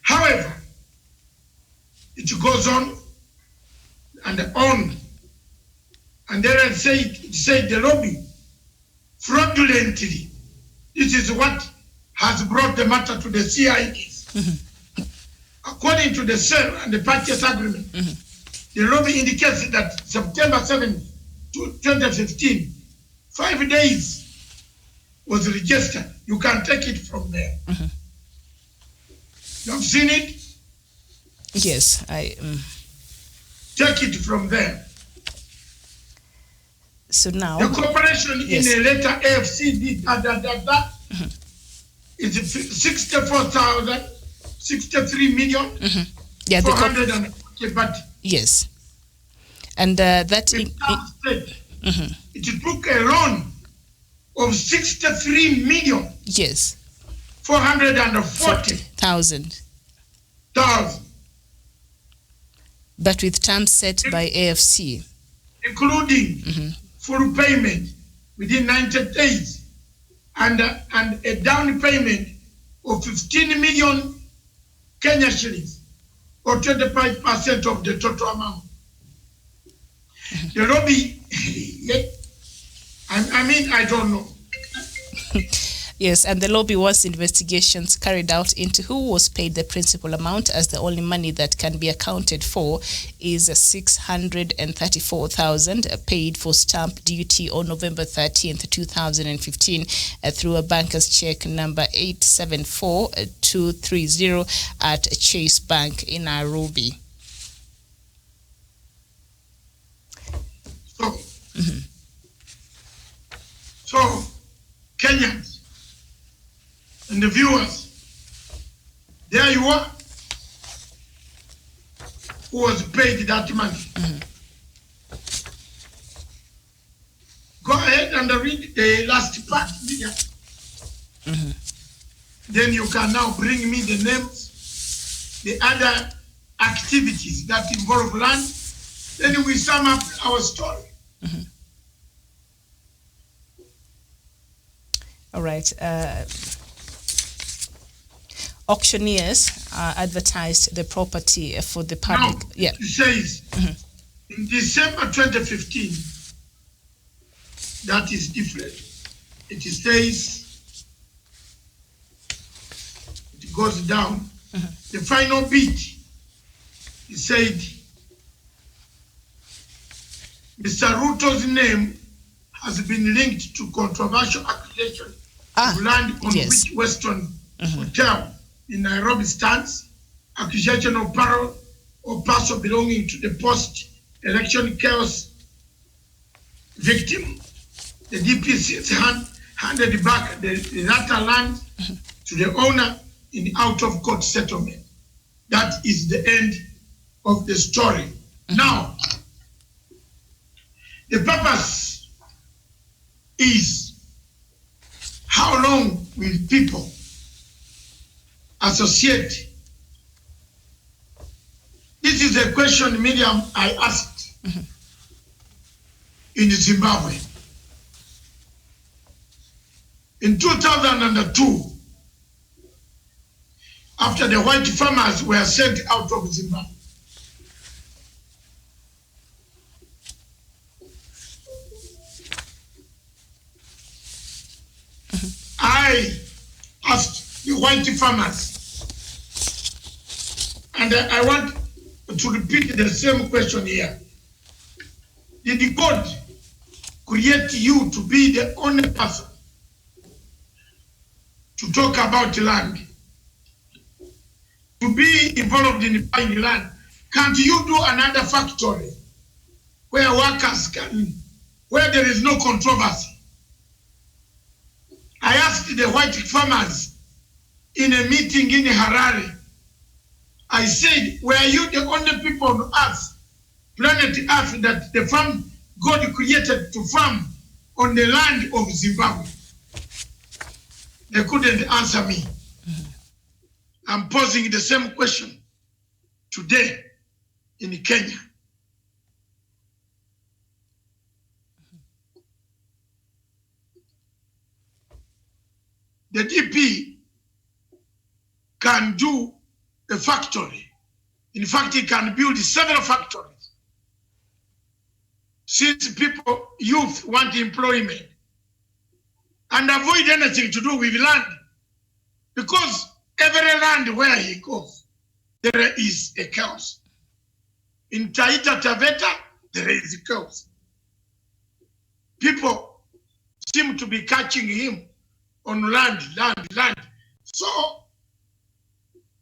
[SPEAKER 7] However, it goes on and on, and then it said the lobby fraudulently. This is what has brought the matter to the CIDs. According to the sale and the purchase agreement, the lobby indicates that September 7, 2015, 5 days was registered. You can take it from there. You have seen it?
[SPEAKER 8] Yes,
[SPEAKER 7] Take it from there.
[SPEAKER 8] So now
[SPEAKER 7] the corporation in a letter AFC is 63 million.
[SPEAKER 8] Yeah,
[SPEAKER 7] 440, but
[SPEAKER 8] yes, and that
[SPEAKER 7] it took a loan of 63 million.
[SPEAKER 8] Yes,
[SPEAKER 7] 440,000.
[SPEAKER 8] But with terms set by AFC,
[SPEAKER 7] including full payment within 90 days and a down payment of 15 million Kenya shillings, or 25% of the total amount. The lobby, I don't know.
[SPEAKER 8] Yes, and the lobby wants investigations carried out into who was paid the principal amount, as the only money that can be accounted for is 634,000 paid for stamp duty on November 13th, 2015 through a banker's check number 874230 at Chase Bank in Nairobi.
[SPEAKER 7] So Kenyans and the viewers, there you are, who was paid that money. Go ahead and read the last part here. Then you can now bring me the names, the other activities that involve land. Then we sum up our story.
[SPEAKER 8] All right. Auctioneers advertised the property for the public.
[SPEAKER 7] Now, it says in December 2015, that is different. It says, it goes down. The final bid, it said, Mr. Ruto's name has been linked to controversial accusation of land on which Western Hotel in Nairobi stands, accusation of parole or parcel belonging to the post-election chaos victim. The DPC handed back the latter land to the owner in out-of-court settlement. That is the end of the story. Now, the purpose is how long will people associate? This is a question, Miriam, I asked in Zimbabwe. In 2002, after the white farmers were sent out of Zimbabwe, I asked the white farmers, and I want to repeat the same question here. Did God create you to be the only person to talk about land? to be involved in buying land. Can't you do another factory where workers can, where there is no controversy? I asked the white farmers in a meeting in Harare, I said, were you the only people on earth, planet Earth, that the farm God created to farm on the land of Zimbabwe? They couldn't answer me. I'm posing the same question today in Kenya. The DP can do a factory. In fact, it can build several factories. Since people, youth want employment, and avoid anything to do with land. Because every land where he goes, there is a chaos. In Taita Taveta, there is a chaos. People seem to be catching him on land. So,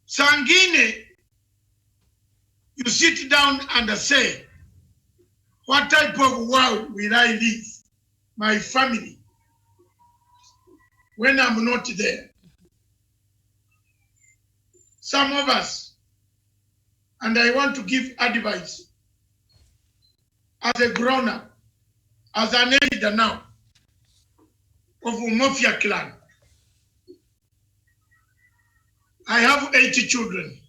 [SPEAKER 7] Sangine, you sit down and say, what type of world will I live, my family, when I'm not there? Some of us, and I want to give advice, as a grown-up, as an elder now, of Umofia clan. I have 80 children.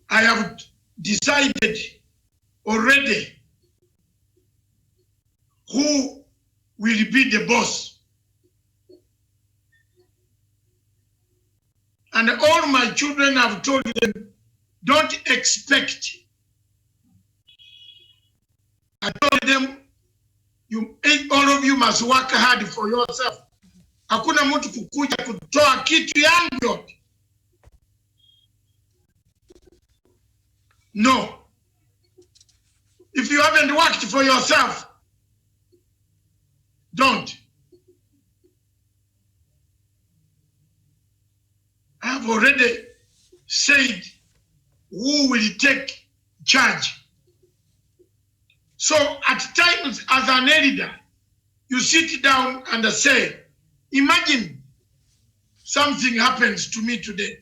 [SPEAKER 7] I have decided already who will be the boss. And all my children have told them, don't expect. I told them, all of you must work hard for yourself. Hakuna mtu kukuja kutoa kitu yangu yote. No. If you haven't worked for yourself, don't. I have already said who will take charge. So at times as an elder, you sit down and say, imagine something happens to me today.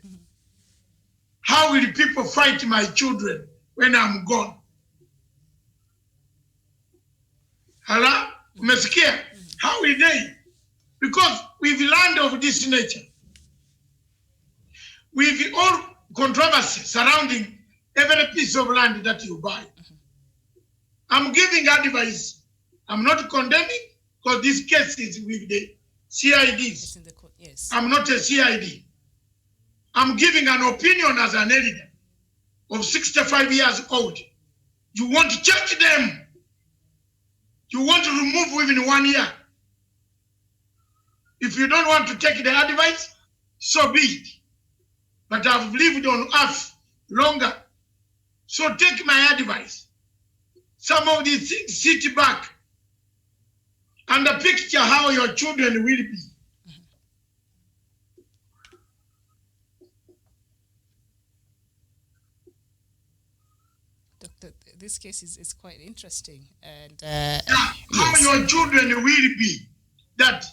[SPEAKER 7] How will people fight my children when I'm gone? Hello? Umesikia? How will they? Because we've learned of this nature. With all controversy surrounding every piece of land that you buy. I'm giving advice. I'm not condemning, because this case is with the CIDs.
[SPEAKER 8] Yes.
[SPEAKER 7] I'm not a CID. I'm giving an opinion as an elder of 65 years old. You want to change them. You want to remove within 1 year. If you don't want to take the advice, so be it. But I've lived on earth longer. So take my advice. Some of these things, sit back and picture how your children will be.
[SPEAKER 8] Doctor, this case is quite interesting. And
[SPEAKER 7] how your children will be. That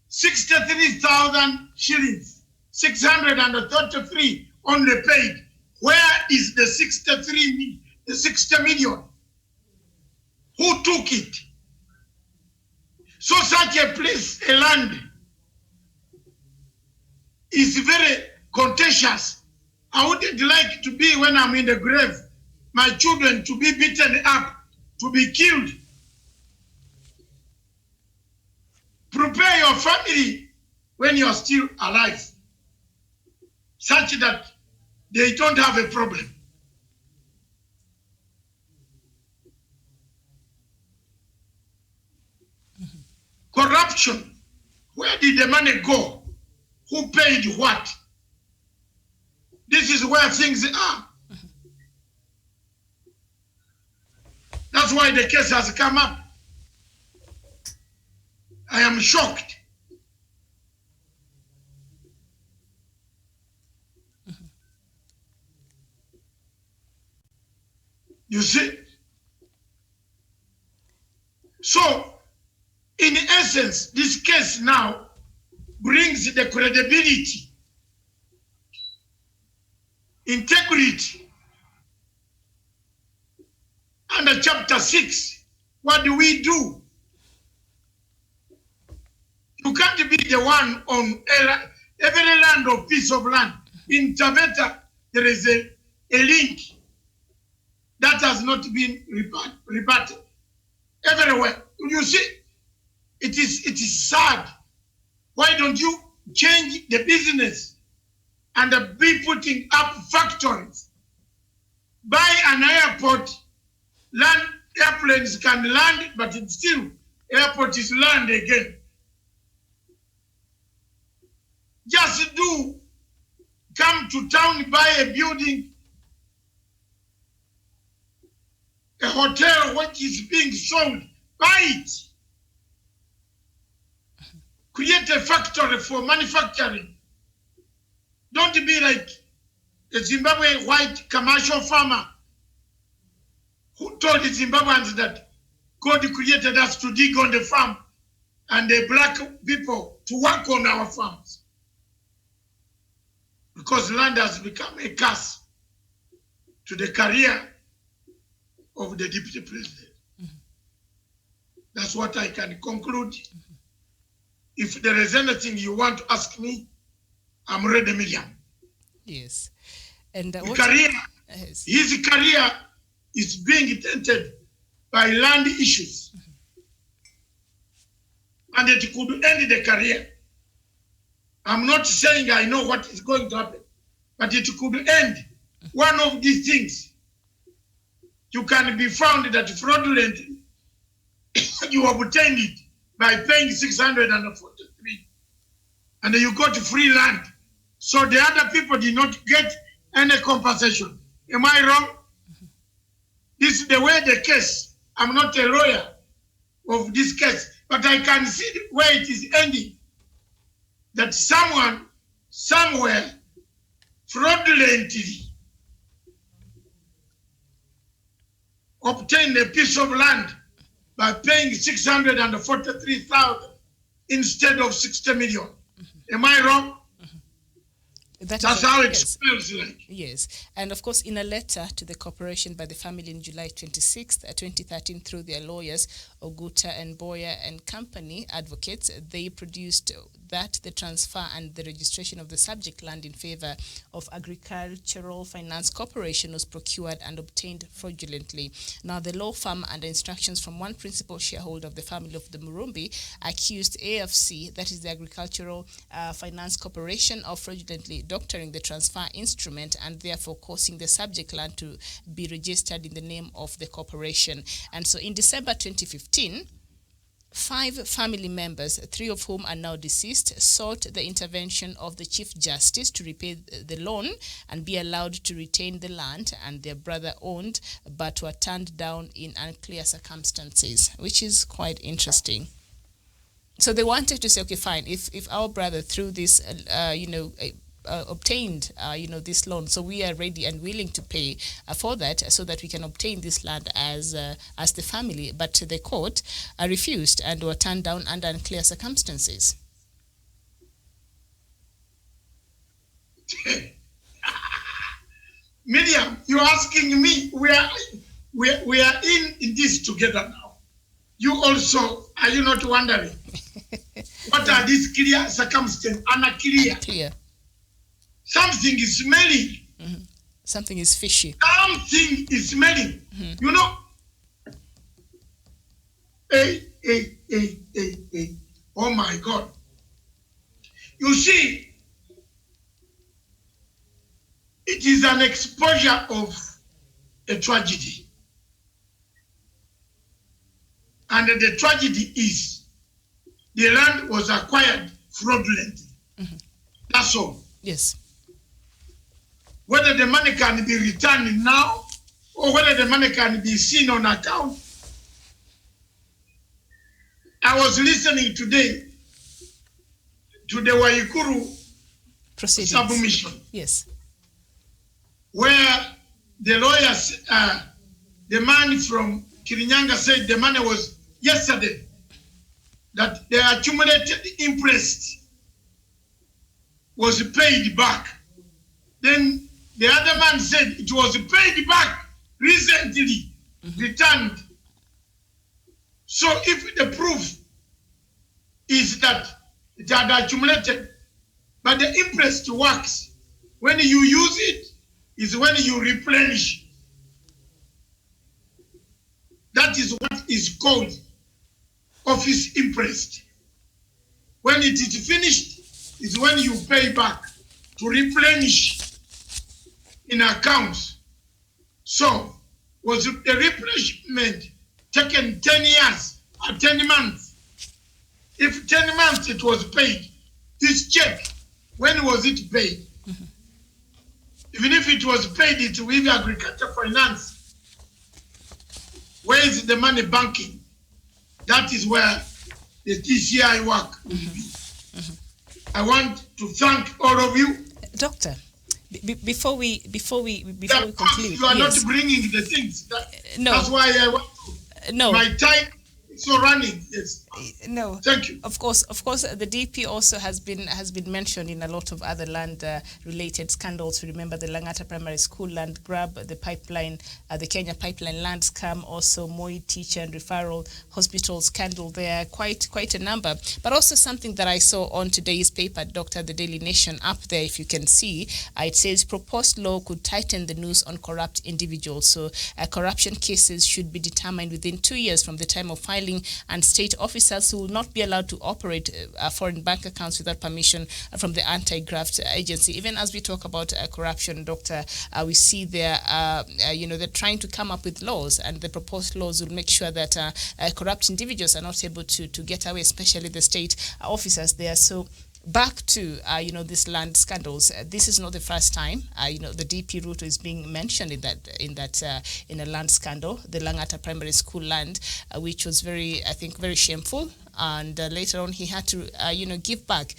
[SPEAKER 7] 63,000 shillings, 633 only paid. Where is the 60 million? Who took it? So such a place, a land, is very contentious. I wouldn't like to be, when I'm in the grave, my children to be beaten up, to be killed. Prepare your family when you're still alive, such that they don't have a problem. Corruption. Where did the money go? Who paid what? This is where things are. That's why the case has come up. I am shocked. You see? So, in essence, this case now brings the credibility, integrity. Under chapter 6, what do? You can't be the one on every land or piece of land. In Taveta, there is a link that has not been rebutted. Everywhere. You see, it is sad. Why don't you change the business and be putting up factories? Buy an airport, land, airplanes can land, but it's still, airport is land again. Just come to town, buy a building, a hotel which is being sold, buy it. Create a factory for manufacturing. Don't be like a Zimbabwe white commercial farmer who told the Zimbabweans that God created us to dig on the farm and the black people to work on our farms. Because land has become a curse to the career of the deputy president. That's what I can conclude. If there is anything you want to ask me, I'm ready, Miriam.
[SPEAKER 8] Yes. And
[SPEAKER 7] his career is being tainted by land issues. And it could end the career. I'm not saying I know what is going to happen, but it could end one of these things. You can be found that fraudulently you obtained it by paying 643, and you got free land. So the other people did not get any compensation. Am I wrong? This is the way the case. I'm not a lawyer of this case, but I can see where it is ending. That someone, somewhere, fraudulently obtained a piece of land by paying 643,000 instead of 60 million. Am I wrong? That's how it smells like.
[SPEAKER 8] Yes. And of course, in a letter to the corporation by the family in July 26, 2013, through their lawyers, Oguta and Boyer and Company advocates, they produced that the transfer and the registration of the subject land in favor of Agricultural Finance Corporation was procured and obtained fraudulently. Now, the law firm, under instructions from one principal shareholder of the family of the Murumbi, accused AFC, that is the Agricultural Finance Corporation, of fraudulently doctoring the transfer instrument and therefore causing the subject land to be registered in the name of the corporation. And so in December 2015, 5 family members, 3 of whom are now deceased, sought the intervention of the Chief Justice to repay the loan and be allowed to retain the land and their brother owned, but were turned down in unclear circumstances, which is quite interesting. So they wanted to say, okay, fine, if our brother through this, obtained, this loan, so we are ready and willing to pay for that, so that we can obtain this land as the family. But the court refused and were turned down under unclear circumstances.
[SPEAKER 7] Miriam, you're asking me. We are in this together now. You also, are you not wondering? What are these clear circumstances?
[SPEAKER 8] Clear.
[SPEAKER 7] Something is smelling.
[SPEAKER 8] Mm-hmm. Something is fishy.
[SPEAKER 7] Something is smelling. Mm-hmm. You know? Hey. Oh my God. You see, it is an exposure of a tragedy. And the tragedy is the land was acquired fraudulently. Mm-hmm. That's all.
[SPEAKER 8] Yes.
[SPEAKER 7] Whether the money can be returned now or whether the money can be seen on account. I was listening today to the Waikuru submission.
[SPEAKER 8] Yes.
[SPEAKER 7] Where the lawyers, the man from Kirinyanga said the money was yesterday, that the accumulated interest was paid back. Then the other man said it was paid back recently, returned. So if the proof is that it had accumulated, but the interest works when you use it, is when you replenish. That is what is called office interest. When it is finished, is when you pay back to replenish in accounts. So, was the replenishment taken 10 years or 10 months? If 10 months it was paid, this check, when was it paid? Even if it was paid it with agriculture finance, where is the money banking? That is where the TCI work will be. I want to thank all of you.
[SPEAKER 8] Doctor, before we conclude,
[SPEAKER 7] you are
[SPEAKER 8] yes.
[SPEAKER 7] not bringing the things.
[SPEAKER 8] No.
[SPEAKER 7] That's why I want to.
[SPEAKER 8] No.
[SPEAKER 7] My time is so running. Yes.
[SPEAKER 8] No.
[SPEAKER 7] Thank you.
[SPEAKER 8] Of course, the DP also has been mentioned in a lot of other land related scandals. Remember the Langata Primary School land grab, the pipeline, the Kenya pipeline land scam, also Moi teacher and referral hospital scandal. There quite a number, but also something that I saw on today's paper, Dr. The Daily Nation, up there. If you can see, it says proposed law could tighten the noose on corrupt individuals. So corruption cases should be determined within 2 years from the time of filing, and state officers who will not be allowed to operate foreign bank accounts without permission from the anti-graft agency. Even as we talk about corruption, Doctor, we see there, they're trying to come up with laws, and the proposed laws will make sure that corrupt individuals are not able to get away, especially the state officers there. So back to these land scandals. This is not the first time the DP route is being mentioned in a land scandal, the Langata Primary School land, which was very shameful. And later on, he had to, give back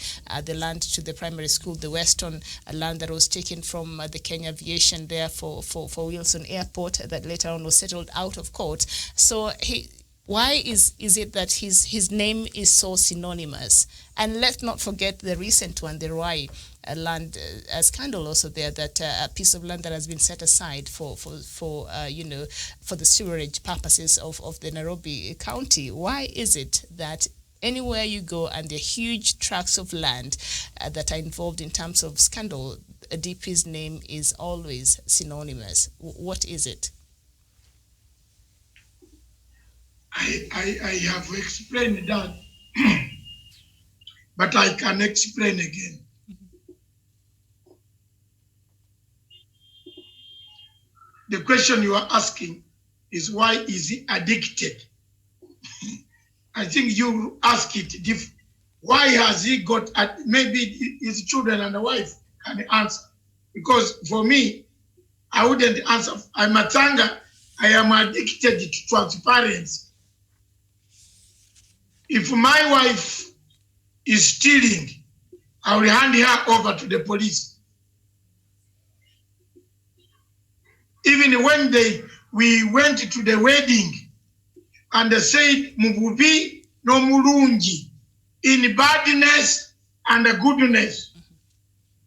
[SPEAKER 8] the land to the primary school, the Western land that was taken from the Kenya Aviation there for Wilson Airport, that later on was settled out of court. So why is it that his name is so synonymous? And let's not forget the recent one, the Ruai land scandal also there, that a piece of land that has been set aside for the sewerage purposes of the Nairobi County. Why is it that anywhere you go and the huge tracts of land that are involved in terms of scandal, a DP's name is always synonymous? What is it?
[SPEAKER 7] I have explained that, but I can explain again. The question you are asking is, why is he addicted? I think you ask it different. Why has he got, maybe his children and the wife can answer. Because for me, I wouldn't answer. I'm a Tanga. I am addicted to transparency. If my wife is stealing, I will hand her over to the police. Even when we went to the wedding and they said, Mububi no mulungi, in badness and goodness.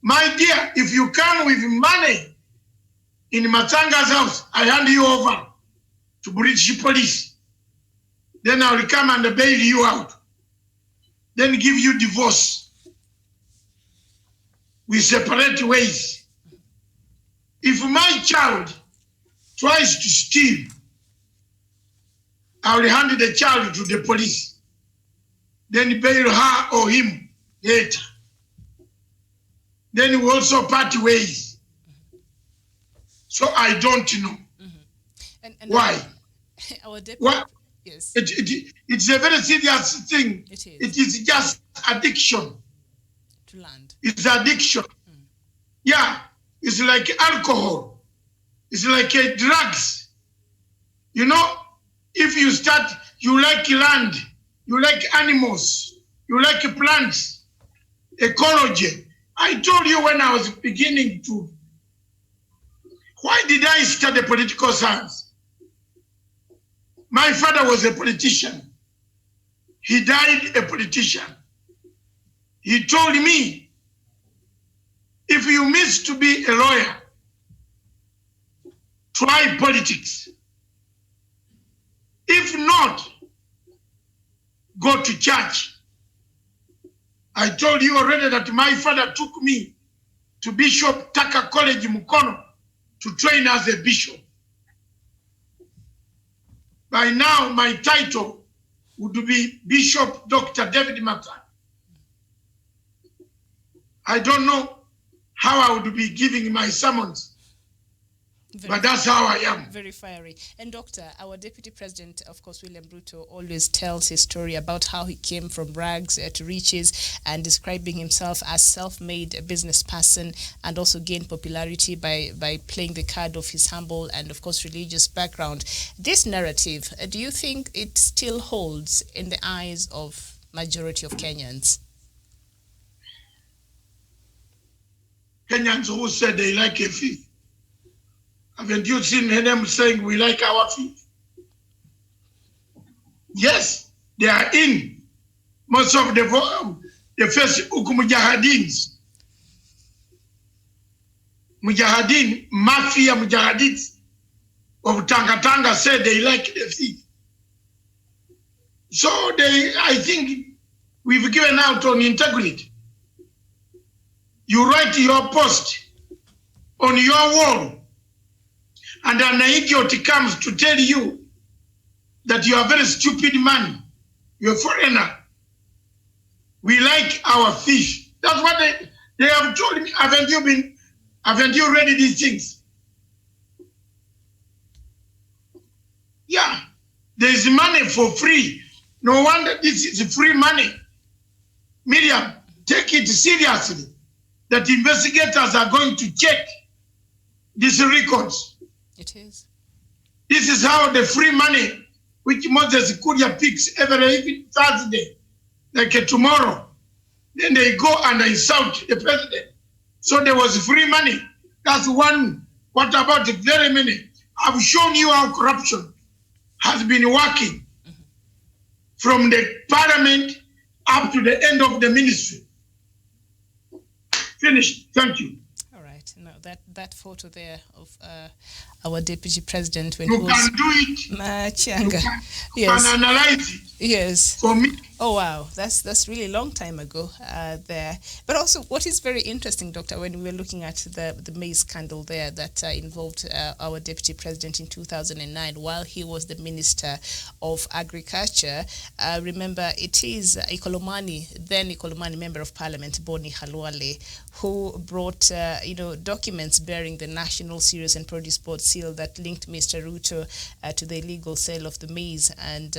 [SPEAKER 7] My dear, if you come with money in Matanga's house, I hand you over to British police. Then I will come and bail you out. Then give you divorce. We separate ways. If my child tries to steal, I will hand the child to the police. Then bail her or him later. Then we also part ways. So I don't know.
[SPEAKER 8] And
[SPEAKER 7] why.
[SPEAKER 8] Why? Yes.
[SPEAKER 7] It's a very serious thing.
[SPEAKER 8] It is.
[SPEAKER 7] It is just addiction.
[SPEAKER 8] To land.
[SPEAKER 7] It's addiction. Yeah. It's like alcohol. It's like drugs. You know, if you start, you like land, you like animals, you like plants, ecology. I told you when I was beginning to, why did I study political science? My father was a politician. He died a politician. He told me, if you miss to be a lawyer, try politics. If not, go to church. I told you already that my father took me to Bishop Tucker College Mukono to train as a bishop. By now, my title would be Bishop Dr. David Mata. I don't know how I would be giving my sermons, but that's how I am.
[SPEAKER 8] Very fiery. And Doctor, our Deputy President, of course, William Ruto, always tells his story about how he came from rags to riches and describing himself as self-made business person, and also gained popularity by playing the card of his humble and, of course, religious background. This narrative, do you think it still holds in the eyes of majority of Kenyans?
[SPEAKER 7] Kenyans who said they like a thief. Haven't you seen them saying we like our thief? Yes, they are in. Most of the first mujahideen, mafia mujahideen of Tanga said they like the thief. So I think we've given out on integrity. You write your post on your wall, and an idiot comes to tell you that you are a very stupid man, you're a foreigner. We like our fish. That's what they have told me. Haven't you read these things? Yeah, there's money for free. No wonder this is free money. Miriam, take it seriously that investigators are going to check these records.
[SPEAKER 8] It is.
[SPEAKER 7] This is how the free money, which Moses Kuria picks every Thursday, like tomorrow, then they go and insult the president. So there was free money. That's one. What about the very many? I've shown you how corruption has been working from the parliament up to the end of the ministry. Finished. Thank you.
[SPEAKER 8] All right. No, that photo there of our deputy president when
[SPEAKER 7] you
[SPEAKER 8] he was
[SPEAKER 7] can do it.
[SPEAKER 8] Machanga.
[SPEAKER 7] You can analyze it.
[SPEAKER 8] Yes.
[SPEAKER 7] For me.
[SPEAKER 8] Oh wow, that's really a long time ago there. But also, what is very interesting, Doctor, when we were looking at the maize scandal there that involved our deputy president in 2009, while he was the Minister of Agriculture. Remember, it is then Ikolomani Member of Parliament, Boni Khalwale, who brought documents bearing the National Cereals and Produce Board seal that linked Mr. Ruto to the illegal sale of the maize, and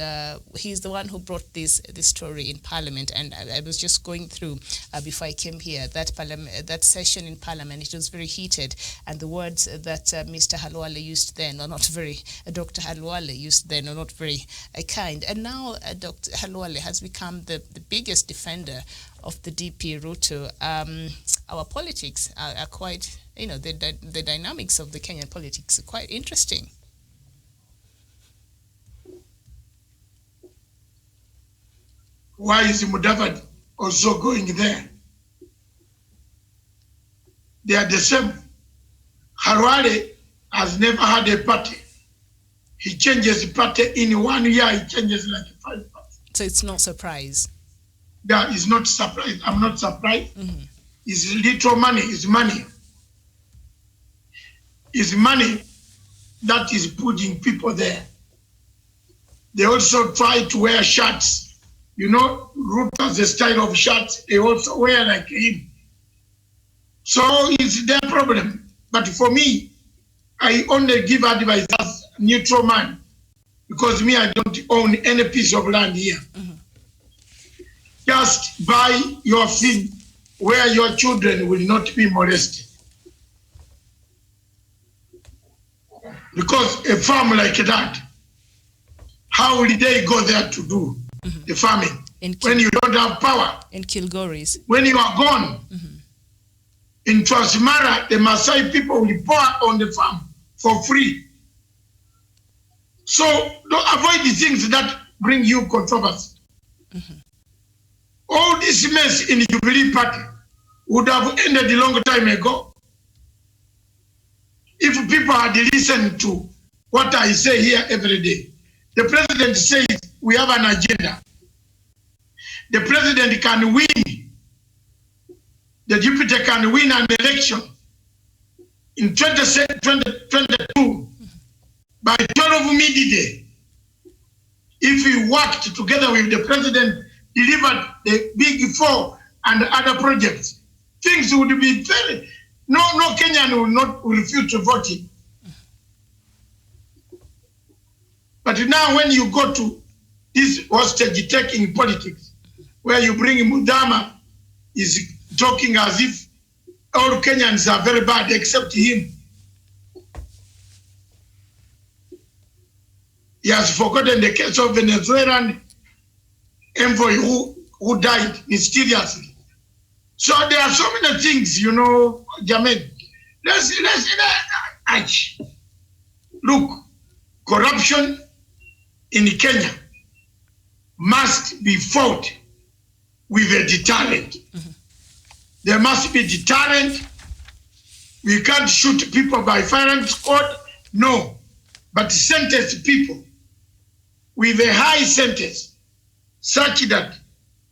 [SPEAKER 8] he's the one who brought this story in Parliament. And I was just going through before I came here that session in Parliament. It was very heated, and the words that Mr. Khalwale used then are not very Dr. Khalwale used then are not very kind. And now Dr. Khalwale has become the biggest defender of the DP Ruto. Our politics are quite, the dynamics of the Kenyan politics are quite interesting.
[SPEAKER 7] Why is Mudavadi also going there? They are the same. Khalwale has never had a party. He changes the party in 1 year, he changes like 5 parties.
[SPEAKER 8] So it's no surprise.
[SPEAKER 7] That is not surprised. I'm not surprised. It's little money, it's money. It's money that is putting people there. They also try to wear shirts. Ruto has a style of shirts. They also wear like him. So it's their problem. But for me, I only give advice as a neutral man, because me, I don't own any piece of land here. Just buy your thing where your children will not be molested. Because a farm like that, how will they go there to do the farming when you don't have power?
[SPEAKER 8] In Kilgoris.
[SPEAKER 7] When you are gone, in Transmara, the Maasai people will pour on the farm for free. So don't avoid the things that bring you controversy. All this mess in the Jubilee Party would have ended a long time ago if people had listened to what I say here every day. The president says we have an agenda. The president can win. The deputy can win an election in 2022 by 12 midday. If we worked together with the president, delivered the Big Four and other projects, things would be very, no Kenyan will refuse to vote him. But now when you go to this hostage-taking politics, where you bring Mudama, is talking as if all Kenyans are very bad except him. He has forgotten the case of Venezuelan envoy who died mysteriously. So there are so many things, you know, Jamin. Look, corruption in Kenya must be fought with a deterrent. There must be deterrent. We can't shoot people by firing squad, no. But sentence people with a high sentence such that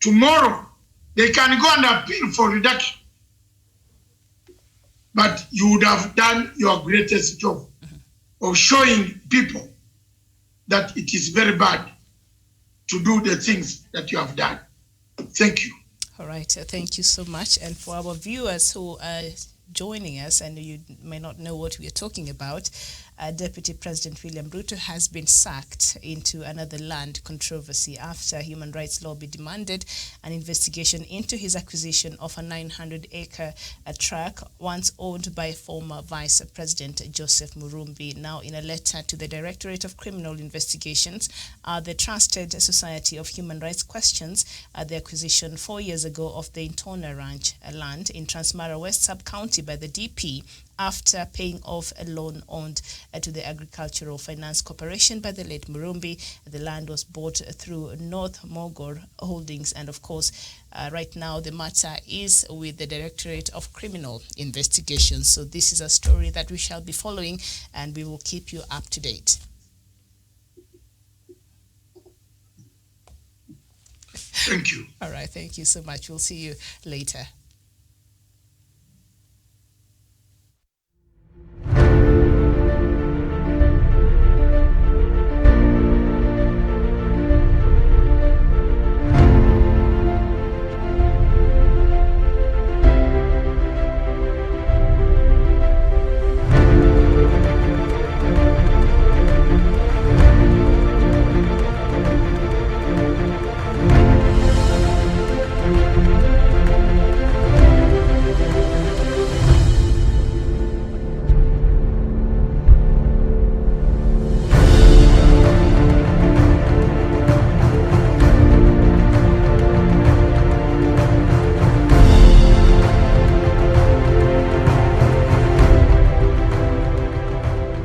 [SPEAKER 7] tomorrow they can go and appeal for reduction. But you would have done your greatest job of showing people that it is very bad to do the things that you have done. Thank you.
[SPEAKER 8] All right, thank you so much. And for our viewers who are joining us and you may not know what we are talking about, Deputy President William Ruto has been sacked into another land controversy after human rights lobby demanded an investigation into his acquisition of a 900-acre tract once owned by former Vice President Joseph Murumbi. Now, in a letter to the Directorate of Criminal Investigations, the Trusted Society of Human Rights questions the acquisition 4 years ago of the Intona Ranch land in Transmara West Sub-County by the DP after paying off a loan owed to the Agricultural Finance Corporation by the late Murumbi. The land was bought through North Mogor Holdings, and of course, right now the matter is with the Directorate of Criminal Investigations. So this is a story that we shall be following, and we will keep you up to date.
[SPEAKER 7] Thank you.
[SPEAKER 8] All right, thank you so much. We'll see you later.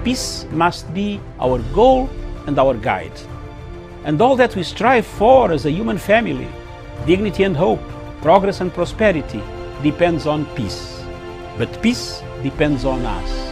[SPEAKER 1] Peace must be our goal and our guide. And all that we strive for as a human family, dignity and hope, progress and prosperity, depends on peace. But peace depends on us.